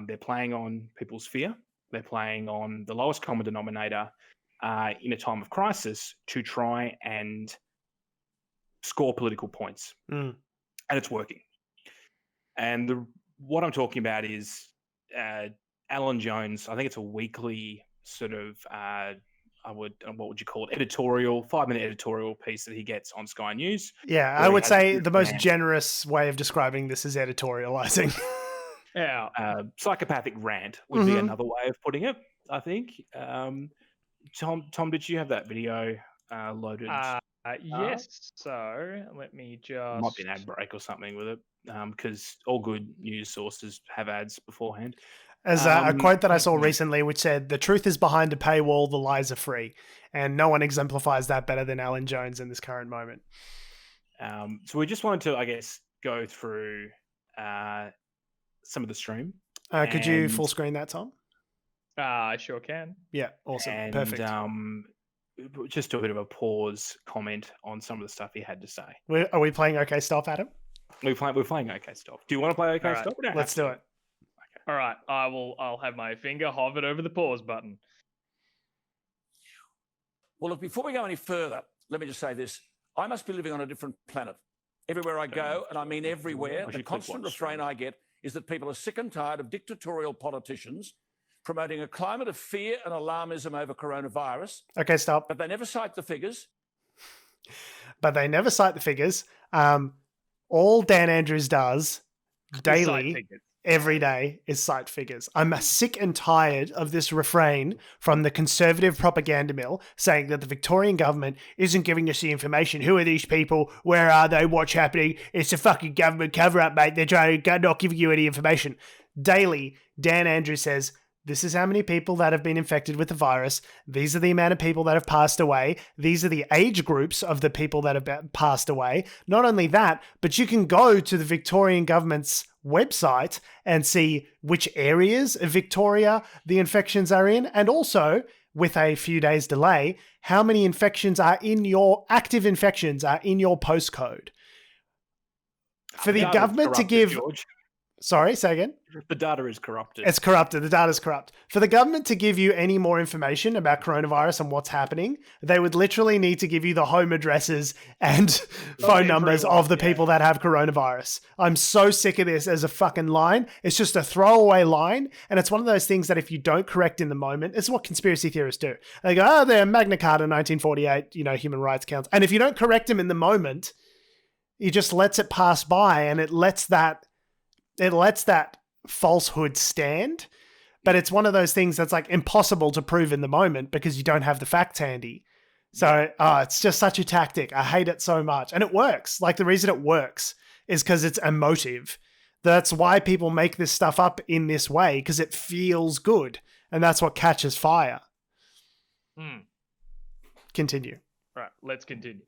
They're playing on people's fear. They're playing on the lowest common denominator in a time of crisis to try and score political points. And it's working. And what I'm talking about is Alan Jones. I think it's a weekly sort of, what would you call it, 5-minute editorial piece that he gets on Sky News. Yeah, I would say the most generous way of describing this is editorializing. Yeah. Psychopathic rant would be another way of putting it, I think. Tom, did you have that video loaded? Yes. So let me just... Might be an ad break or something with it, because all good news sources have ads beforehand. As a quote that I saw recently, which said, "The truth is behind a paywall, the lies are free." And no one exemplifies that better than Alan Jones in this current moment. So we just wanted to, I guess, go through some of the stream. Could you full screen that, Tom? I sure can. Yeah, awesome. And, perfect. Just do a bit of a pause comment on some of the stuff he had to say. Are we playing OK Stop, Adam? We're playing OK Stop. Do you want to play OK Stop? Let's do it. Okay. All right, I'll have my finger hovered over the pause button. Well, look, before we go any further, let me just say this. I must be living on a different planet. Everywhere I go, and I mean everywhere, the constant refrain I get is that people are sick and tired of dictatorial politicians promoting a climate of fear and alarmism over coronavirus. Okay, stop. But they never cite the figures. All Dan Andrews does daily, every day, is cite figures. I'm sick and tired of this refrain from the conservative propaganda mill saying that the Victorian government isn't giving us the information. Who are these people? Where are they? What's happening? It's a fucking government cover-up, mate. They're trying to not giving you any information. Daily, Dan Andrews says, this is how many people that have been infected with the virus. These are the amount of people that have passed away. These are the age groups of the people that have passed away. Not only that, but you can go to the Victorian government's website and see which areas of Victoria the infections are in. And also, with a few days delay, how many infections are in your active infections are in your postcode. For the government to give... George. Sorry, say again? The data is corrupted. It's corrupted. The data's corrupt. For the government to give you any more information about coronavirus and what's happening, they would literally need to give you the home addresses and phone numbers of the people that have coronavirus. I'm so sick of this as a fucking line. It's just a throwaway line. And it's one of those things that if you don't correct in the moment, it's what conspiracy theorists do. They go, oh, they're Magna Carta 1948, Human Rights Council. And if you don't correct them in the moment, he just lets it pass by and it lets that falsehood stand. But it's one of those things that's like impossible to prove in the moment because you don't have the facts handy. So it's just such a tactic. I hate it so much. And it works. Like the reason it works is because it's emotive. That's why people make this stuff up in this way, because it feels good. And that's what catches fire. Continue. Right, let's continue.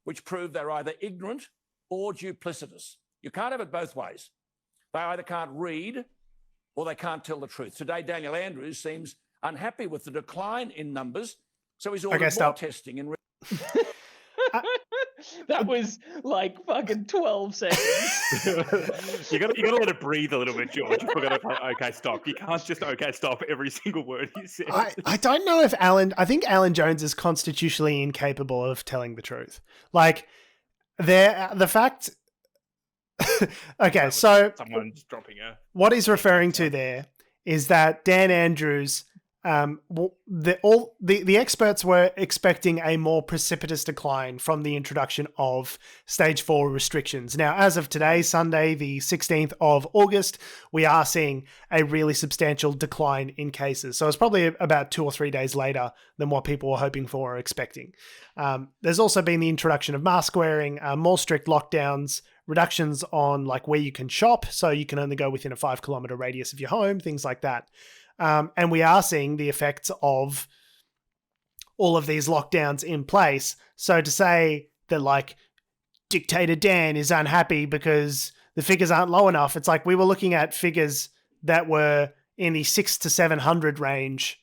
Which prove they're either ignorant or duplicitous. You can't have it both ways. They either can't read or they can't tell the truth. Today, Daniel Andrews seems unhappy with the decline in numbers, so he's ordered more testing. That was like fucking 12 seconds. you got to let it breathe a little bit, George. We're going to okay, stop. You can't just stop every single word he says. I don't know if I think Alan Jones is constitutionally incapable of telling the truth. Like, the fact... Okay, so someone's dropping what he's referring to there is that Dan Andrews, the experts were expecting a more precipitous decline from the introduction of stage 4 restrictions. Now, as of today, Sunday, the 16th of August, we are seeing a really substantial decline in cases. So it's probably about 2 or 3 days later than what people were hoping for or expecting. There's also been the introduction of mask wearing, more strict lockdowns, reductions on like where you can shop, so you can only go within a 5-kilometer radius of your home, things like that. And we are seeing the effects of all of these lockdowns in place. So to say that like Dictator Dan is unhappy because the figures aren't low enough, it's like we were looking at figures that were in the 600 to 700 range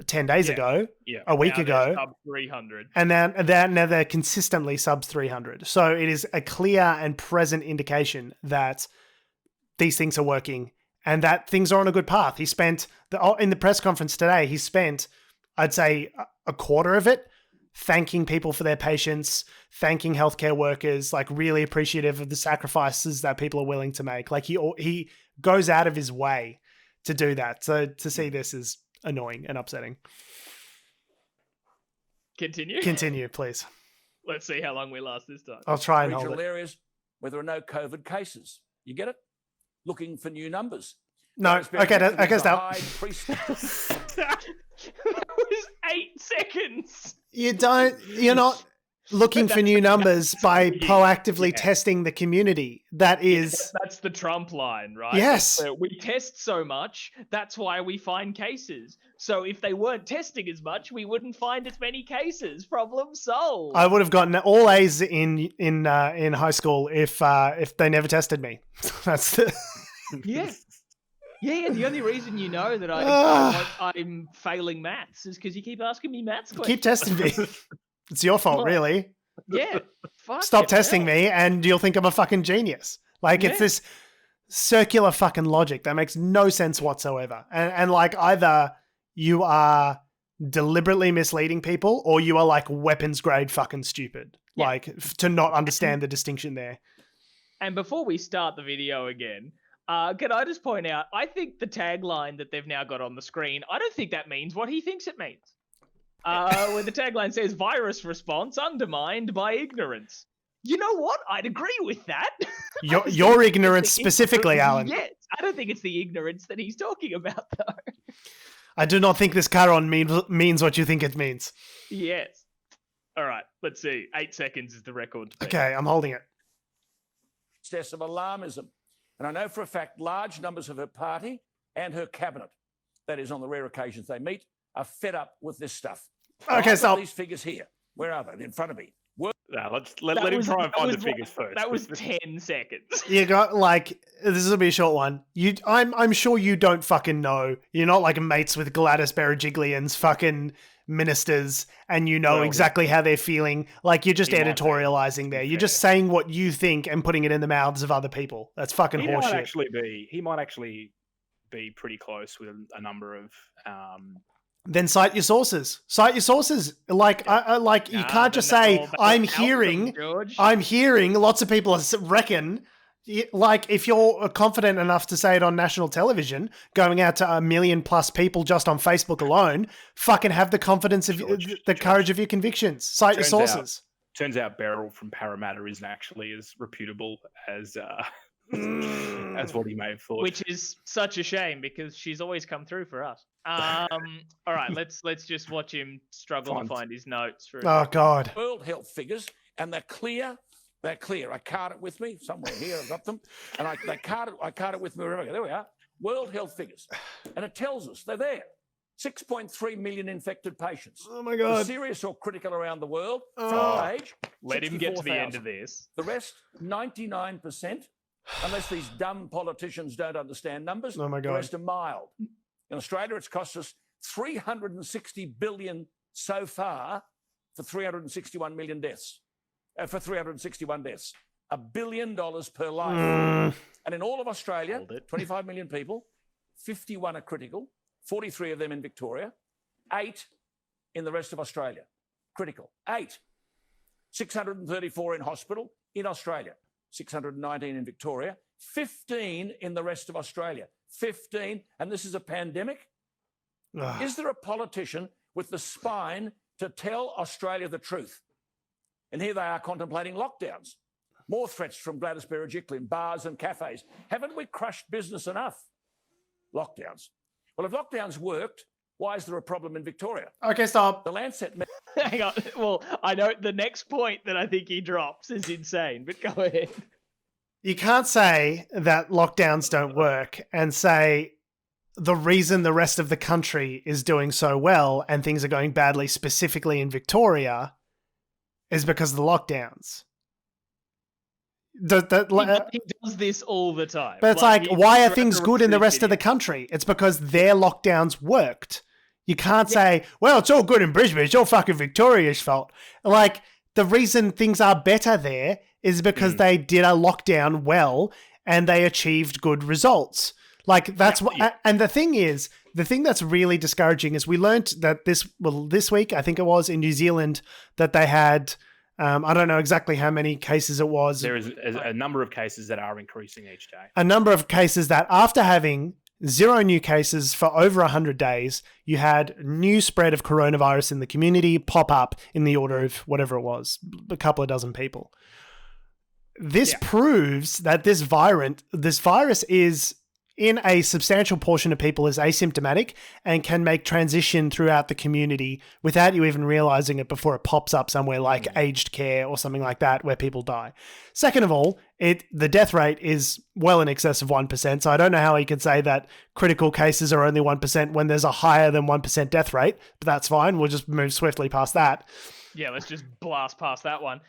10 days ago, a week ago, sub 300, and now they're consistently sub 300. So it is a clear and present indication that these things are working and that things are on a good path. He spent in the press conference today, he spent, I'd say, a quarter of it thanking people for their patience, thanking healthcare workers, like really appreciative of the sacrifices that people are willing to make. Like he goes out of his way to do that. So to see this is annoying and upsetting. Continue, please. Let's see how long we last this time. I'll try and regional hold it. areas where there are no COVID cases. You get it? Looking for new numbers. No, okay, stop. That was 8 seconds. You're not looking for new numbers by proactively testing the community. That's the Trump line, right? Yes. We test so much, that's why we find cases. So if they weren't testing as much, we wouldn't find as many cases. Problem solved. I would have gotten all A's in high school if they never tested me. That's the Yeah, the only reason you know that I'm failing maths is because you keep asking me maths questions. Keep testing me. It's your fault, really. Yeah. Stop testing me and you'll think I'm a fucking genius. Like, it's this circular fucking logic that makes no sense whatsoever. And like either you are deliberately misleading people or you are like weapons grade fucking stupid. Yeah. Like to not understand the distinction there. And before we start the video again, can I just point out, I think the tagline that they've now got on the screen, I don't think that means what he thinks it means. Where the tagline says, virus response undermined by ignorance. You know what? I'd agree with that. Your ignorance specifically, Alan. Yes. I don't think it's the ignorance that he's talking about, though. I do not think this Chiron means what you think it means. Yes. All right. Let's see. 8 seconds is the record. Okay, I'm holding it. Excess of alarmism. And I know for a fact large numbers of her party and her cabinet, that is on the rare occasions they meet, are fed up with this stuff. Okay, so these figures here. Where are they? In front of me. No, let him try and find the figures first. That was 10 seconds. You got like this will be a short one. I'm sure you don't fucking know. You're not like mates with Gladys Berejiklian's fucking ministers, and you know exactly how they're feeling. Like you're just editorializing there. You're just saying what you think and putting it in the mouths of other people. That's fucking horseshit. He might actually be pretty close with a number of. Then cite your sources. Cite your sources. Like, you can't just say, I'm hearing lots of people reckon. Like, if you're confident enough to say it on national television, going out to 1 million plus people just on Facebook alone, fucking have the confidence of the courage of your convictions. Cite your sources. Turns out Beryl from Parramatta isn't actually as reputable as what he may have thought. Which is such a shame because she's always come through for us. All right, let's just watch him struggle to find his notes. Oh God! World health figures, and they're clear. They're clear. I card it with me somewhere here. I've got them, and I card it with me wherever I go. There we are. World health figures, and it tells us they're there. 6.3 million infected patients. Oh my God! Serious or critical around the world. Front page. Let him get to the end of this. The rest, 99%. Unless these dumb politicians don't understand numbers, oh my God. The rest are mild. In Australia, it's cost us $360 billion so far for 361 million deaths. For 361 deaths, $1 billion per life. And in all of Australia, 25 million people, 51 are critical, 43 of them in Victoria, 8 in the rest of Australia. Critical, 8. 634 in hospital in Australia. 619 in Victoria, 15 in the rest of Australia. 15, and this is a pandemic. Is there a politician with the spine to tell Australia the truth? And here they are contemplating lockdowns. More threats from Gladys Berejiklian, bars and cafes. Haven't we crushed business enough? Lockdowns. Well, if lockdowns worked, why is there a problem in Victoria? Okay, stop. The Lancet... Hang on. Well, I know the next point that I think he drops is insane, but go ahead. You can't say that lockdowns don't work and say the reason the rest of the country is doing so well and things are going badly specifically in Victoria is because of the lockdowns. He does this all the time. But it's like why are things good in the rest of the country? It's because their lockdowns worked. You can't say, well, it's all good in Brisbane. It's all fucking Victoria's fault. Like, the reason things are better there is because they did a lockdown well and they achieved good results. Like, that's what... And the thing that's really discouraging is we learned that this week, I think it was, in New Zealand, that they had... I don't know exactly how many cases it was. There is a number of cases that are increasing each day. A number of cases that after having 0 new cases for over 100 days, you had new spread of coronavirus in the community pop up in the order of whatever it was, a couple of dozen people. This proves that this virus is, in a substantial portion of people, is asymptomatic and can make transition throughout the community without you even realizing it before it pops up somewhere like aged care or something like that where people die. Second of all, the death rate is well in excess of 1%, so I don't know how you can say that critical cases are only 1% when there's a higher than 1% death rate, but that's fine. We'll just move swiftly past that. Yeah, let's just blast past that one.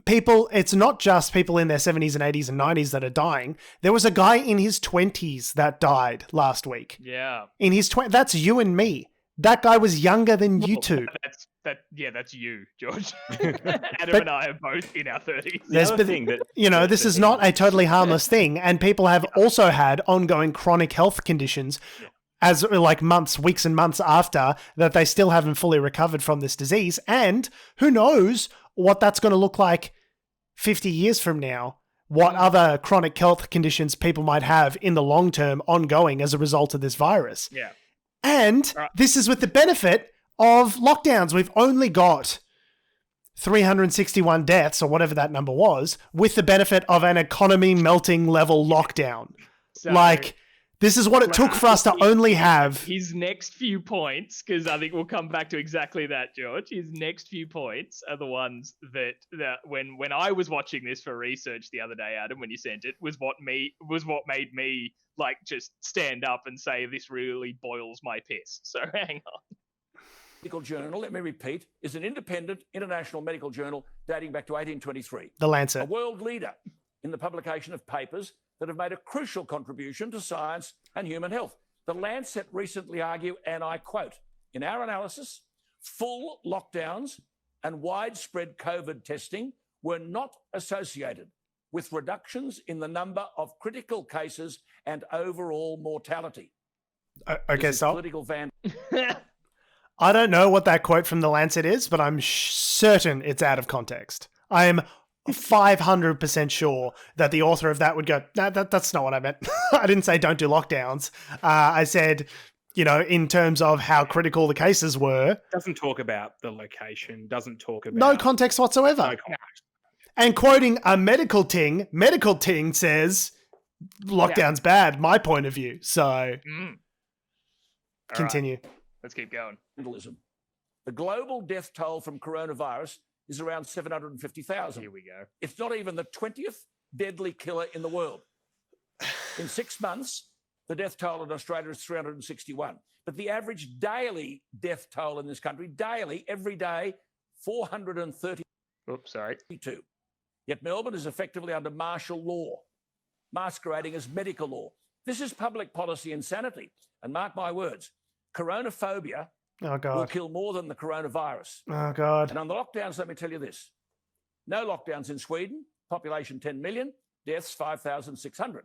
People, it's not just people in their 70s and 80s and 90s that are dying. There was a guy in his 20s that died last week. Yeah. In his 20s. That's you and me. That guy was younger than you two. That's you, George. Adam and I are both in our 30s. There's been, this is not a totally harmless thing, and people have also had ongoing chronic health conditions as like weeks and months after that they still haven't fully recovered from this disease, and who knows what that's going to look like 50 years from now, what other chronic health conditions people might have in the long term ongoing as a result of this virus. Yeah. And this is with the benefit of lockdowns. We've only got 361 deaths or whatever that number was with the benefit of an economy melting level lockdown. So, this is what it took for us to only have... His next few points, because I think we'll come back to exactly that, George. His next few points are the ones that when I was watching this for research the other day, Adam, when you sent it, was what made me like just stand up and say this really boils my piss. So hang on. Medical journal, let me repeat, is an independent international medical journal dating back to 1823. The Lancet. A world leader in the publication of papers that have made a crucial contribution to science and human health. The Lancet recently argued, and I quote, in our analysis, full lockdowns and widespread COVID testing were not associated with reductions in the number of critical cases and overall mortality. Okay, so... Political I don't know what that quote from the Lancet is, but I'm certain it's out of context. I am 500% sure that the author of that would go, no, that's not what I meant. I didn't say don't do lockdowns. I said, in terms of how critical the cases were. Doesn't talk about the location, doesn't talk about... No context whatsoever. No context. And quoting a medical ting says, lockdown's bad, my point of view. So, continue. Right. Let's keep going. The global death toll from coronavirus is around 750,000. Here we go. It's not even the 20th deadly killer in the world. In 6 months, the death toll in Australia is 361. But the average daily death toll in this country, every day, 432. Oops, sorry. Yet Melbourne is effectively under martial law, masquerading as medical law. This is public policy insanity. And mark my words, coronaphobia will kill more than the coronavirus. Oh, God. And on the lockdowns, let me tell you this. No lockdowns in Sweden, population 10 million, deaths 5,600.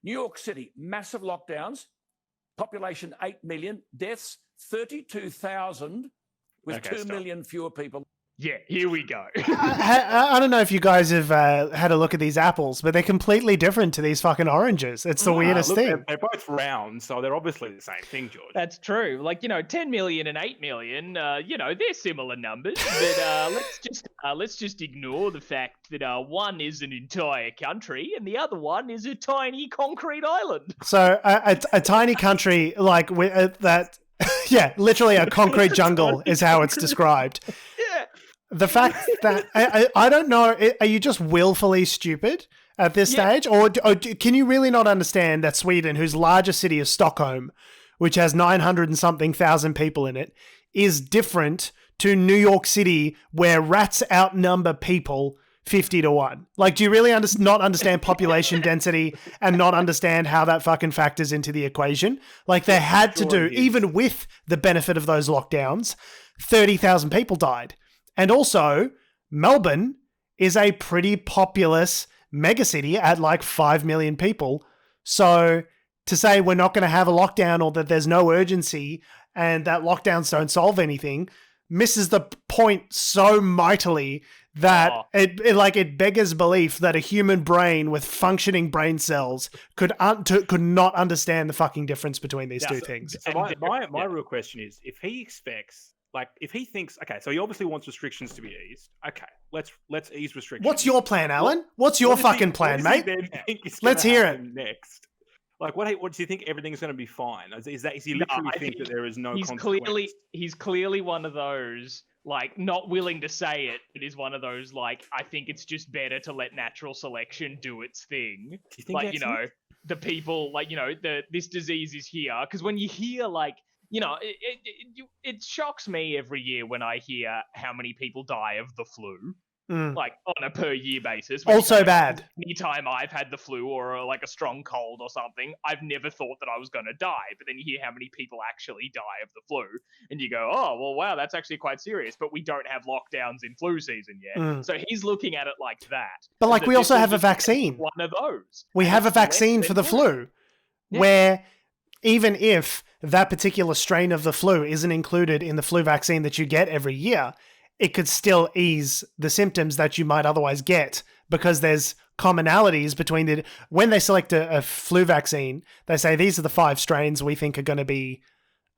New York City, massive lockdowns, population 8 million, deaths 32,000 with 2 million fewer people. Yeah, here we go. I don't know if you guys have had a look at these apples, but they're completely different to these fucking oranges. It's the weirdest thing. They're both round, so they're obviously the same thing, George. That's true. 10 million and 8 million, they're similar numbers. But let's just ignore the fact that one is an entire country and the other one is a tiny concrete island. So a tiny country that, yeah, literally a concrete jungle is how it's described. Yeah. The fact that I don't know, are you just willfully stupid at this stage, or can you really not understand that Sweden, whose largest city is Stockholm, which has 900 and something thousand people in it, is different to New York City, where rats outnumber people 50-1? Do you really not understand population density and not understand how that fucking factors into the equation? They had to do, even with the benefit of those lockdowns, 30,000 people died. And also, Melbourne is a pretty populous megacity at 5 million people. So to say we're not going to have a lockdown or that there's no urgency and that lockdowns don't solve anything misses the point so mightily that it beggars belief that a human brain with functioning brain cells could not understand the fucking difference between these two things. So my real question is, if he expects... if he thinks, okay, so he obviously wants restrictions to be eased. Okay, let's ease restrictions. What's your plan, Alan? What's your fucking plan, mate? Let's hear it. Next. What do you think everything's going to be fine? Is he literally think that there is no consequence? He's clearly one of those, not willing to say it, but is one of those, I think it's just better to let natural selection do its thing. Do you think the people, this disease is here. Because when you hear, it shocks me every year when I hear how many people die of the flu. like on a per year basis. Also bad. Anytime I've had the flu or like a strong cold or something, I've never thought that I was going to die. But then you hear how many people actually die of the flu, and you go, oh, well, wow, that's actually quite serious. But we don't have lockdowns in flu season yet. So he's looking at it like that. But like, we also have a vaccine. One of those. We have a vaccine for the flu, where even if that particular strain of the flu isn't included in the flu vaccine that you get every year, it could still ease the symptoms that you might otherwise get, because there's commonalities between when they select a flu vaccine, they say these are the 5 strains we think are going to be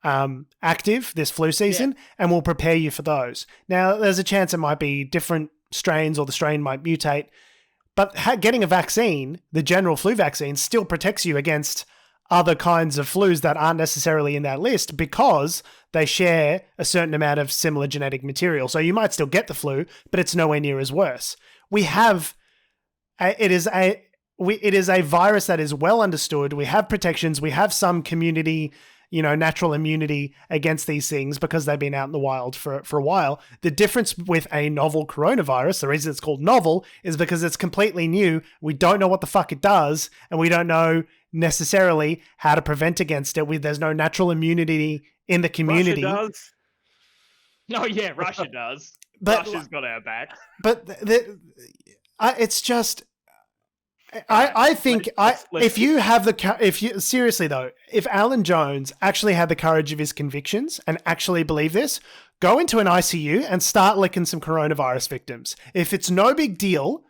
active this flu season, and we'll prepare you for those. Now, there's a chance it might be different strains or the strain might mutate, but getting a vaccine, the general flu vaccine, still protects you against other kinds of flus that aren't necessarily in that list, because they share a certain amount of similar genetic material. So you might still get the flu, but it's nowhere near as worse. It is a virus that is well understood. We have protections. We have some community, natural immunity against these things because they've been out in the wild for a while. The difference with a novel coronavirus, the reason it's called novel, is because it's completely new. We don't know what the fuck it does, and we don't know necessarily how to prevent against it. There's no natural immunity in the community. Russia does. Oh yeah, Russia does. But Russia's got our back. But it's just, I think seriously though, if Alan Jones actually had the courage of his convictions and actually believe this, go into an ICU and start licking some coronavirus victims. If it's no big deal,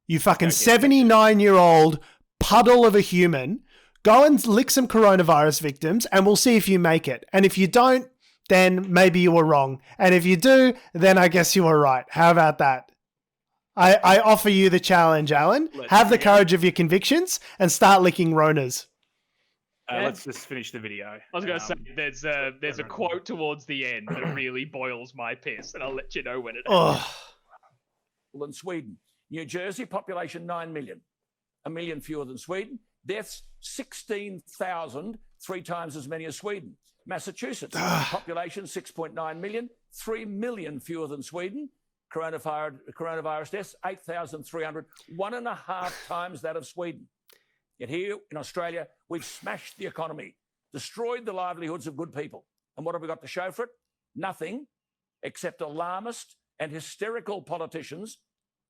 you fucking 79-year-old puddle of a human, go and lick some coronavirus victims and we'll see if you make it. And if you don't, then maybe you were wrong. And if you do, then I guess you were right. How about that? I offer you the challenge, Alan. Have the courage of your convictions and start licking Ronas. Let's just finish the video. I was going to say, there's a quote towards the end that really boils my piss, and I'll let you know when it happens. In Sweden, New Jersey, population 9 million. 1 million fewer than Sweden. Deaths, 16,000, 3 times as many as Sweden. Massachusetts, population 6.9 million, 3 million fewer than Sweden. Coronavirus deaths, 8,300, 1.5 times that of Sweden. Yet here in Australia, we've smashed the economy, destroyed the livelihoods of good people. And what have we got to show for it? Nothing, except alarmist and hysterical politicians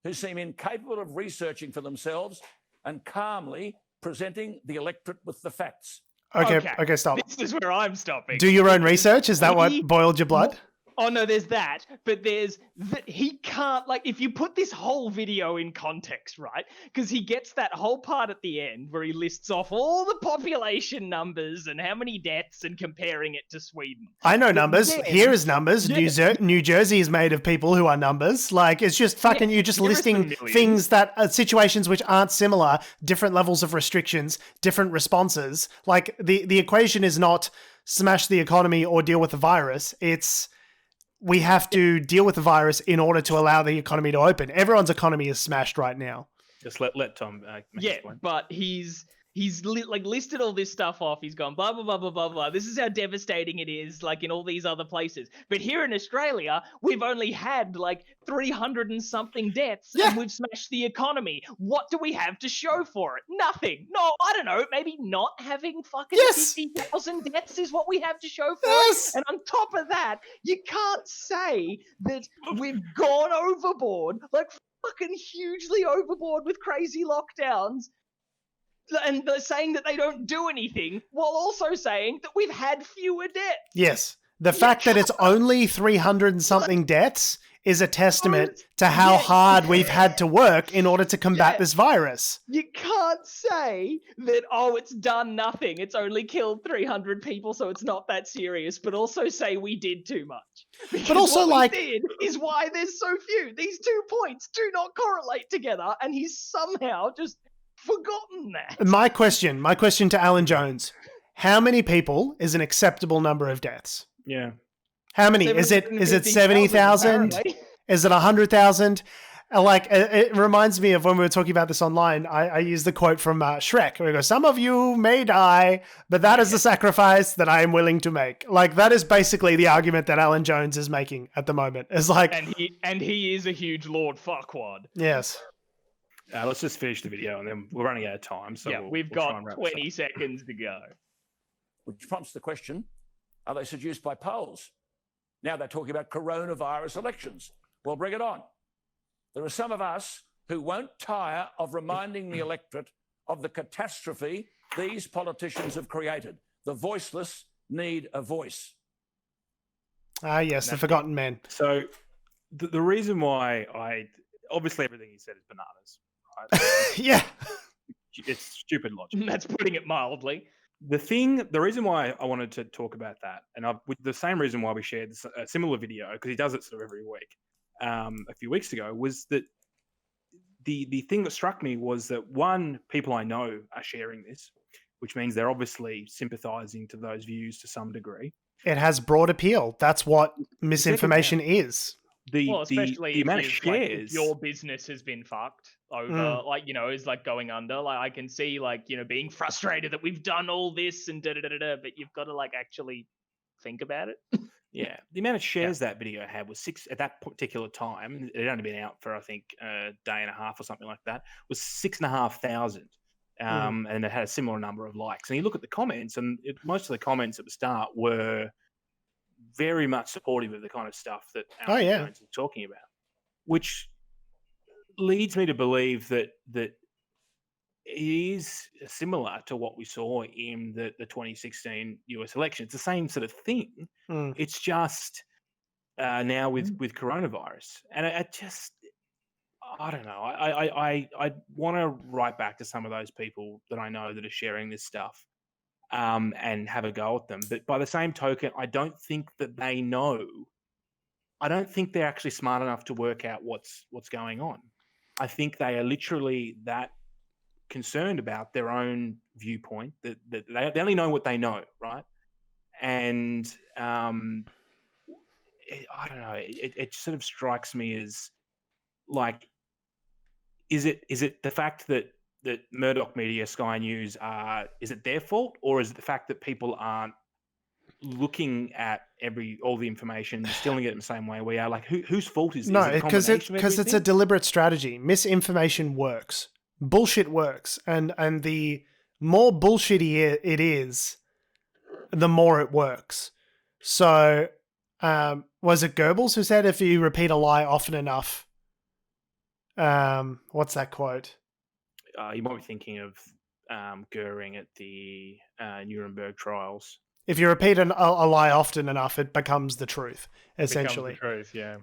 who seem incapable of researching for themselves and calmly presenting the electorate with the facts. Okay, stop. This is where I'm stopping. Do your own research? Is that what boiled your blood? Oh, no, there's that. But there's he can't, like, if you put this whole video in context, right? Because he gets that whole part at the end where he lists off all the population numbers and how many deaths and comparing it to Sweden. I know numbers. Here is numbers. New Jersey is made of people who are numbers. Like, it's just fucking, you're just listing things that situations which aren't similar, different levels of restrictions, different responses. Like, the equation is not smash the economy or deal with the virus. It's, we have to deal with the virus in order to allow the economy to open. Everyone's economy is smashed right now. Just let Tom make his point. But he's listed all this stuff off. He's gone blah, blah, blah, blah, blah, blah. This is how devastating it is, like in all these other places. But here in Australia, we've only had like 300 and something deaths and we've smashed the economy. What do we have to show for it? Nothing. No, I don't know. Maybe not having fucking 50,000 deaths is what we have to show for it. And on top of that, you can't say that we've gone overboard, like fucking hugely overboard with crazy lockdowns. And they're saying that they don't do anything while also saying that we've had fewer deaths. Yes. The fact that it's only 300 and something deaths is a testament to how hard we've had to work in order to combat this virus. You can't say that, it's done nothing. It's only killed 300 people, so it's not that serious, but also say we did too much. Because but also, what we did is why there's so few. These 2 points do not correlate together, and he's somehow just forgotten that. My question to Alan Jones: how many people is an acceptable number of deaths? Yeah. How many? Is it 70,000? Is it 100,000? Like, it reminds me of when we were talking about this online. I used the quote from Shrek, where he goes, "Some of you may die, but that is the sacrifice that I am willing to make." Like, that is basically the argument that Alan Jones is making at the moment. It's like, and he is a huge Lord Fuckwad. Yes. Let's just finish the video, and then we're running out of time. So we've got 20 seconds to go. Which prompts the question, are they seduced by polls? Now they're talking about coronavirus elections. Well, bring it on. There are some of us who won't tire of reminding the electorate of the catastrophe these politicians have created. The voiceless need a voice. Ah, yes, the forgotten men. So the reason why obviously everything he said is bananas, right? Yeah. It's stupid logic. That's putting it mildly. The reason why I wanted to talk about that, and with the same reason why we shared a similar video, because he does it sort of every week, a few weeks ago, was that the thing that struck me was that, one, people I know are sharing this, which means they're obviously sympathizing to those views to some degree. It has broad appeal. That's what misinformation is. Especially the amount of if shares, your business has been fucked over, is like going under. Like, I can see, being frustrated that we've done all this and but you've got to actually think about it. Yeah, the amount of shares that video had was 6 at that particular time. It had only been out for, I think, a day and a half or something like that. Was 6,500, and it had a similar number of likes. And you look at the comments, and most of the comments at the start were very much supportive of the kind of stuff that Alan Jones is talking about, which leads me to believe that it is similar to what we saw in the 2016 US election. It's the same sort of thing. It's just now with coronavirus. And I don't know. I want to write back to some of those people that I know that are sharing this stuff and have a go at them. But by the same token, I don't think that they know. I don't think they're actually smart enough to work out what's going on. I think they are literally that concerned about their own viewpoint, that they only know what they know, right? And I don't know, it sort of strikes me as like, is it the fact that Murdoch Media, Sky News is it their fault, or is it the fact that people aren't looking at all the information, distilling it in the same way we are? Like, whose fault is no? Because it's a deliberate strategy. Misinformation works. Bullshit works, and the more bullshitty it is, the more it works. So, was it Goebbels who said, if you repeat a lie often enough, what's that quote? You might be thinking of Goering at the Nuremberg trials. If you repeat a lie often enough, it becomes the truth, essentially. It becomes the truth, yeah.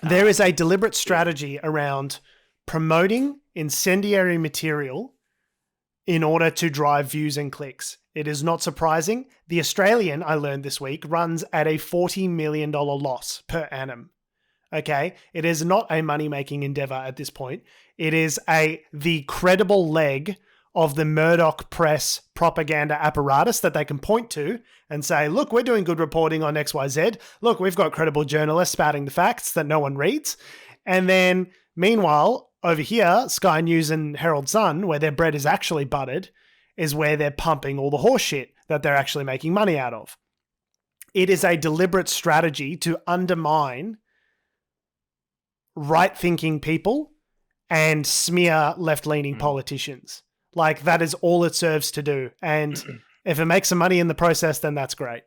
There is a deliberate strategy around promoting incendiary material in order to drive views and clicks. It is not surprising. The Australian, I learned this week, runs at a $40 million loss per annum. Okay? It is not a money-making endeavor at this point. It is the credible leg of the Murdoch press propaganda apparatus that they can point to and say, look, we're doing good reporting on XYZ. Look, we've got credible journalists spouting the facts that no one reads. And then, meanwhile, over here, Sky News and Herald Sun, where their bread is actually buttered, is where they're pumping all the horse shit that they're actually making money out of. It is a deliberate strategy to undermine right-thinking people and smear left-leaning politicians. Like, that is all it serves to do. And if it makes some money in the process, then that's great.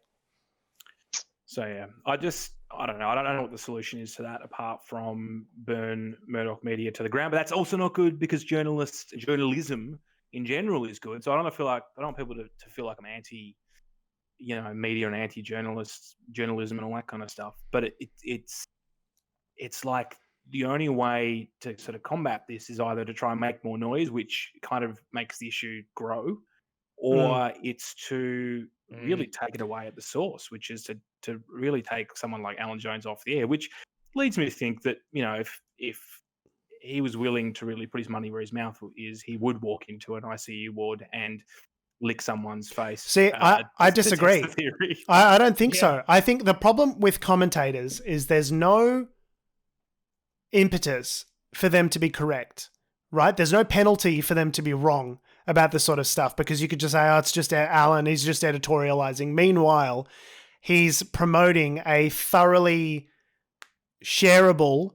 So, yeah, I don't know. I don't know what the solution is to that, apart from burn Murdoch Media to the ground. But that's also not good, because journalism in general is good. So I don't want people to feel like I'm anti, media and journalism and all that kind of stuff. But it's like the only way to sort of combat this is either to try and make more noise, which kind of makes the issue grow, or it's to really take it away at the source, which is to really take someone like Alan Jones off the air, which leads me to think that, if he was willing to really put his money where his mouth is, he would walk into an ICU ward and lick someone's face. See, I disagree. I don't think so. I think the problem with commentators is there's no impetus for them to be correct, right? There's no penalty for them to be wrong about this sort of stuff, because you could just say, oh, it's just Alan, he's just editorializing. Meanwhile, he's promoting a thoroughly shareable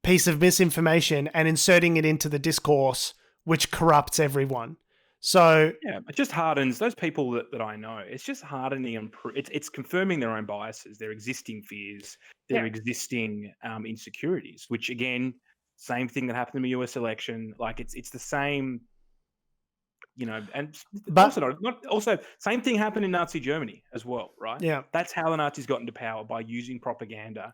piece of misinformation and inserting it into the discourse, which corrupts everyone. So yeah, it just hardens those people that I know. It's just hardening and it's confirming their own biases, their existing fears, their existing insecurities. Which again, same thing that happened in the US election. Like it's the same, you know. And but also same thing happened in Nazi Germany as well, right? Yeah, that's how the Nazis got into power, by using propaganda.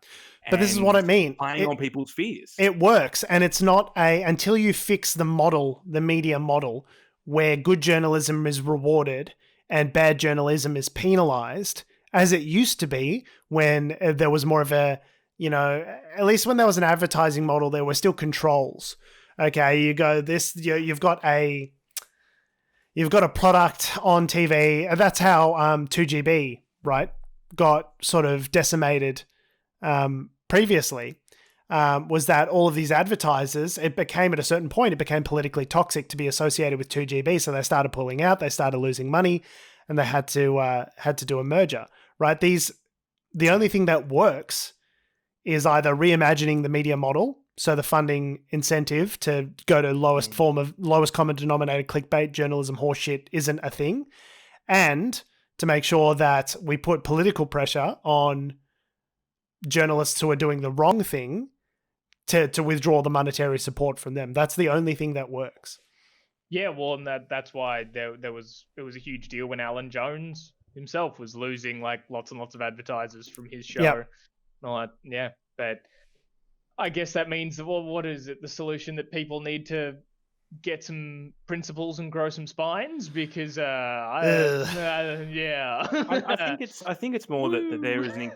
But this is what I mean. Playing on people's fears. It works, and it's not until you fix the model, the media model, where good journalism is rewarded and bad journalism is penalized, as it used to be when there was more of a, you know, at least when there was an advertising model, there were still controls. Okay, you go this, you've got a product on TV. That's how 2GB, right, got sort of decimated previously. Was that all of these advertisers, it became at a certain point, it became politically toxic to be associated with 2GB. So they started pulling out, they started losing money, and they had to do a merger, right? The only thing that works is either reimagining the media model, so the funding incentive to go to lowest common denominator clickbait journalism horseshit isn't a thing, and to make sure that we put political pressure on journalists who are doing the wrong thing to withdraw the monetary support from them. That's the only thing that works. Yeah, well, and that's why it was a huge deal when Alan Jones himself was losing like lots and lots of advertisers from his show. Yep. Yeah, but I guess that means, well, what is it? The solution that people need to get some principles and grow some spines, because yeah. I think it's more that there is in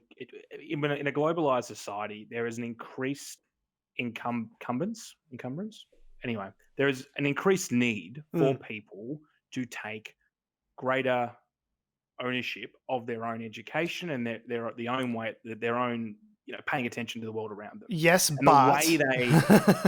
a globalized society, there is an increased encumbrance. Anyway, there is an increased need for people to take greater ownership of their own education and their own way, their own, you know, paying attention to the world around them. Yes, and but the way they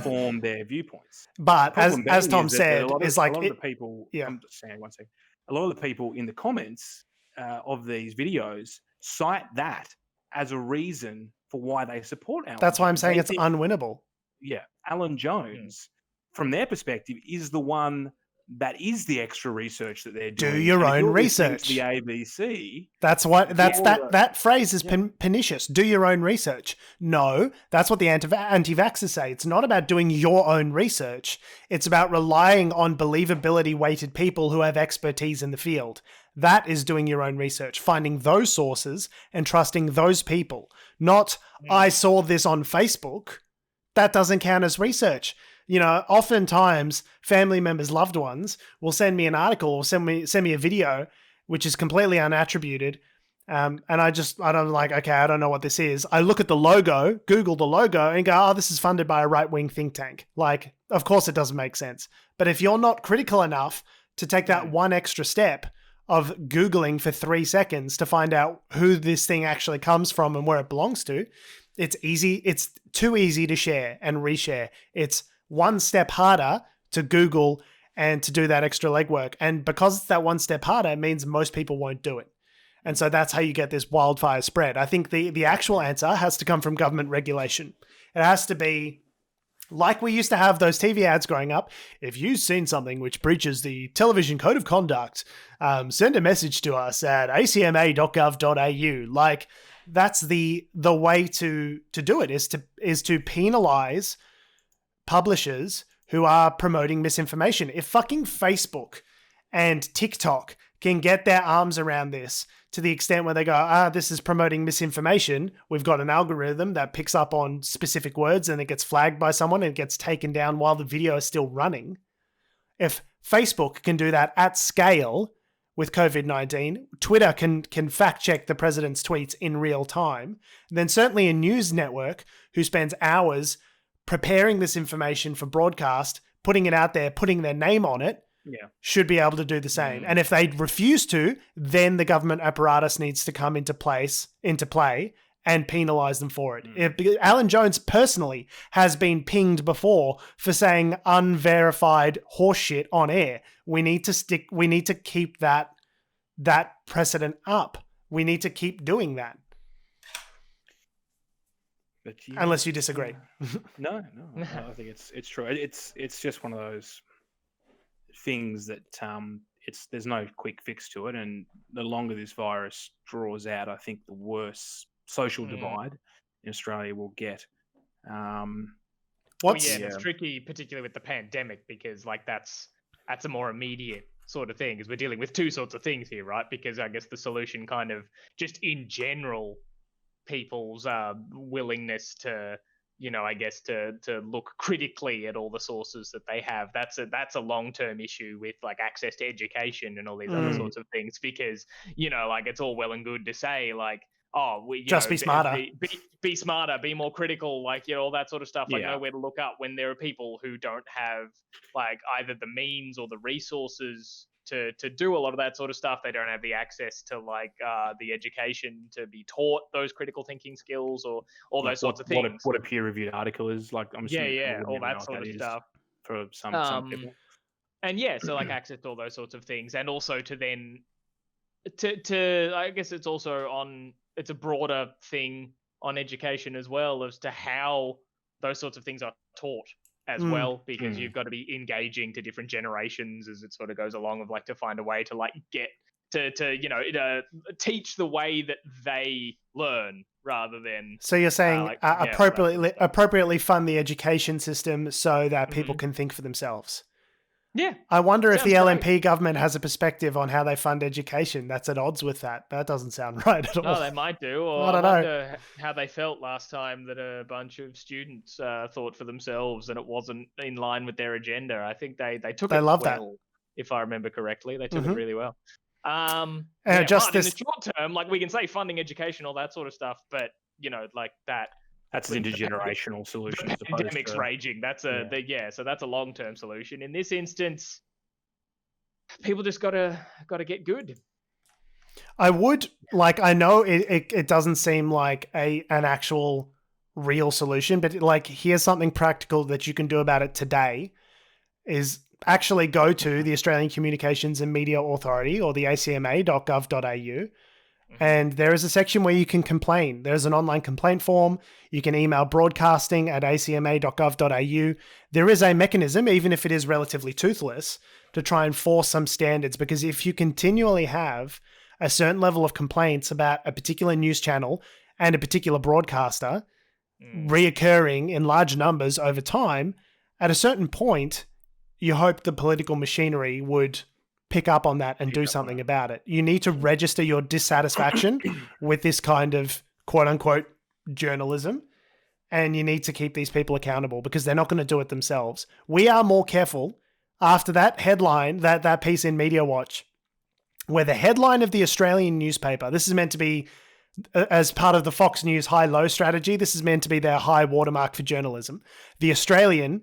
form their viewpoints. But as Tom said, a lot of the people. Yeah. I'm just saying one second. A lot of the people in the comments of these videos cite that as a reason for why they support Alan. That's why I'm saying it's unwinnable. Yeah, Alan Jones, from their perspective, is the one that is the extra research that they're doing. Do your own research. The ABC. That's what. That phrase is pernicious. Do your own research. No, that's what the anti-vaxxers say. It's not about doing your own research. It's about relying on believability weighted people who have expertise in the field. That is doing your own research, finding those sources and trusting those people. Not, I saw this on Facebook. That doesn't count as research. You know, oftentimes family members, loved ones will send me an article or send me a video, which is completely unattributed. And I don't like, okay, I don't know what this is. I look at the logo, Google the logo and go, oh, this is funded by a right-wing think tank. Like, of course it doesn't make sense. But if you're not critical enough to take that one extra step of Googling for 3 seconds to find out who this thing actually comes from and where it belongs to, it's easy. It's too easy to share and reshare. It's one step harder to Google and to do that extra legwork. And because it's that one step harder, it means most people won't do it. And so that's how you get this wildfire spread. I think the actual answer has to come from government regulation. It has to be like we used to have those TV ads growing up. If you've seen something which breaches the television code of conduct, send a message to us at acma.gov.au. Like, that's the way to do it, is to penalize publishers who are promoting misinformation. If fucking Facebook and TikTok can get their arms around this to the extent where they go, this is promoting misinformation, we've got an algorithm that picks up on specific words and it gets flagged by someone and it gets taken down while the video is still running. If Facebook can do that at scale with COVID-19, Twitter can fact check the president's tweets in real time, then certainly a news network who spends hours preparing this information for broadcast, putting it out there, putting their name on it, should be able to do the same. And if they refuse to, then the government apparatus needs to come into play and penalize them for it. Because Alan Jones personally has been pinged before for saying unverified horseshit on air. We need to keep that precedent up. We need to keep doing that. But unless you disagree. No, I think it's true. It's just one of those things that there's no quick fix to it, and the longer this virus draws out, I think the worse social divide in Australia will get. It's tricky, particularly with the pandemic, because like that's a more immediate sort of thing, because we're dealing with two sorts of things here, right? Because I guess the solution kind of just in general, people's willingness to, I guess to look critically at all the sources that they have. That's a long-term issue with like access to education and all these other sorts of things, because, like it's all well and good to say like, be smarter, be smarter, be more critical, like, all that sort of stuff. Like know where to look up when there are people who don't have like either the means or the resources to do a lot of that sort of stuff. They don't have the access to like the education to be taught those critical thinking skills or all those sorts of things. What a peer-reviewed article is, like, I'm assuming all that sort of stuff for some people. And so like access to all those sorts of things, and also to then to I guess it's also it's a broader thing on education as well, as to how those sorts of things are taught as well, because you've got to be engaging to different generations as it sort of goes along, of like to find a way to like get to teach the way that they learn rather than. So you're saying appropriately fund the education system so that people can think for themselves. Yeah. I wonder if the LNP government has a perspective on how they fund education that's at odds with that. That doesn't sound right at all. No, they might do. Or I wonder how they felt last time that a bunch of students thought for themselves and it wasn't in line with their agenda. I think they took it well, that. If I remember correctly. They took it really well. Just in the short term, like we can say funding education, all that sort of stuff, but, like that. That's an intergenerational solution. The pandemic's raging. That's so that's a long-term solution. In this instance, people just gotta get good. I would I know it doesn't seem like an actual real solution, but like here's something practical that you can do about it today is actually go to the Australian Communications and Media Authority, or the acma.gov.au. And there is a section where you can complain. There's an online complaint form. You can email broadcasting@acma.gov.au. There is a mechanism, even if it is relatively toothless, to try and force some standards, because if you continually have a certain level of complaints about a particular news channel and a particular broadcaster reoccurring in large numbers over time, at a certain point, you hope the political machinery would pick up on that and do something about it. You need to register your dissatisfaction with this kind of quote unquote journalism, and you need to keep these people accountable because they're not going to do it themselves. We are more careful after that headline, that piece in Media Watch, where the headline of the Australian newspaper, this is meant to be as part of the Fox News high-low strategy. This is meant to be their high watermark for journalism. The Australian,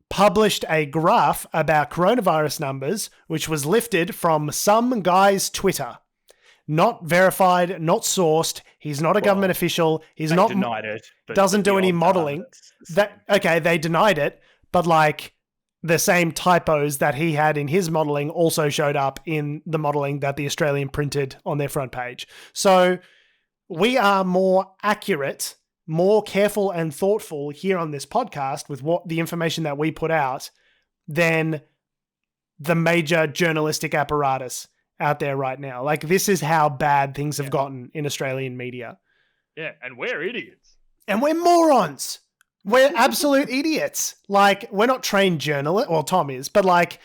published a graph about coronavirus numbers, which was lifted from some guy's Twitter. Not verified, not sourced. He's not a government official. He's not denied it. Doesn't do any modeling. They denied it, but like the same typos that he had in his modeling also showed up in the modeling that the Australian printed on their front page. So we are more accurate, more careful and thoughtful here on this podcast with what the information that we put out than the major journalistic apparatus out there right now. Like, this is how bad things have gotten in Australian media. Yeah, and we're idiots. And we're morons. We're absolute idiots. Like, we're not trained journalists. Well, Tom is, but like,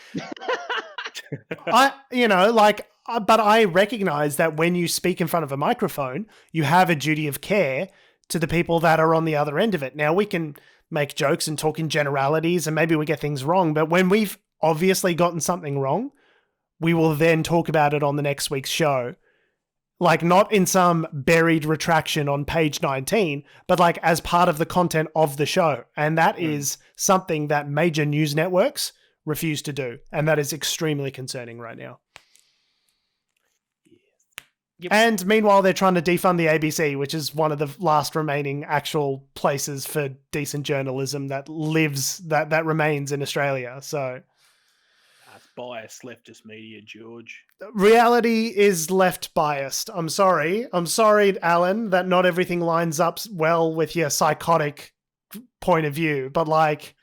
but I recognize that when you speak in front of a microphone, you have a duty of care to the people that are on the other end of it. Now, we can make jokes and talk in generalities and maybe we get things wrong, but when we've obviously gotten something wrong, we will then talk about it on the next week's show. Like, not in some buried retraction on page 19, but like as part of the content of the show. And that is something that major news networks refuse to do. And that is extremely concerning right now. Yep. And meanwhile, they're trying to defund the ABC, which is one of the last remaining actual places for decent journalism that remains in Australia. So That's biased leftist media, George. reality is left biased. I'm sorry, Alan, that not everything lines up well with your psychotic point of view, but like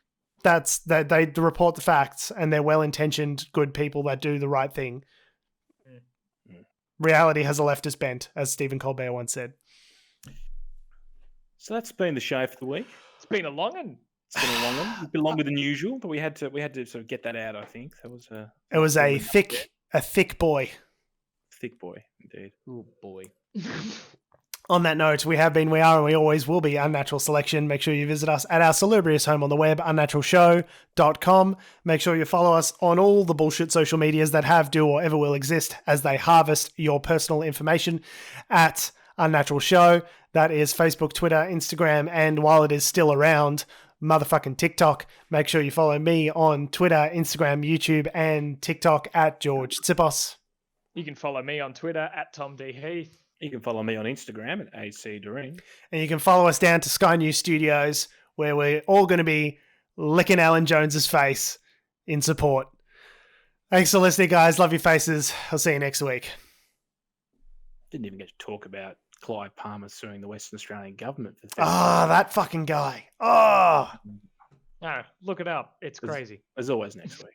that's that they report the facts and they're well-intentioned, good people that do the right thing. Reality has a leftist bent, as Stephen Colbert once said. So that's been the show for the week. It's been a long one. It's been a long one. It's been longer than usual, but we had to sort of get that out. I think that was It was a thick boy. Thick boy, indeed. Oh boy. On that note, we are, and we always will be Unnatural Selection. Make sure you visit us at our salubrious home on the web, unnaturalshow.com. Make sure you follow us on all the bullshit social medias that have, do, or ever will exist as they harvest your personal information at Unnatural Show. That is Facebook, Twitter, Instagram, and while it is still around, motherfucking TikTok. Make sure you follow me on Twitter, Instagram, YouTube, and TikTok at George Tsipos. You can follow me on Twitter at Tom D. Heath. You can follow me on Instagram at AC Doreen. And you can follow us down to SkyNews Studios, where we're all going to be licking Alan Jones's face in support. Thanks for listening, guys. Love your faces. I'll see you next week. Didn't even get to talk about Clive Palmer suing the Western Australian government for that fucking guy. Oh. No, look it up. It's crazy. As always, next week.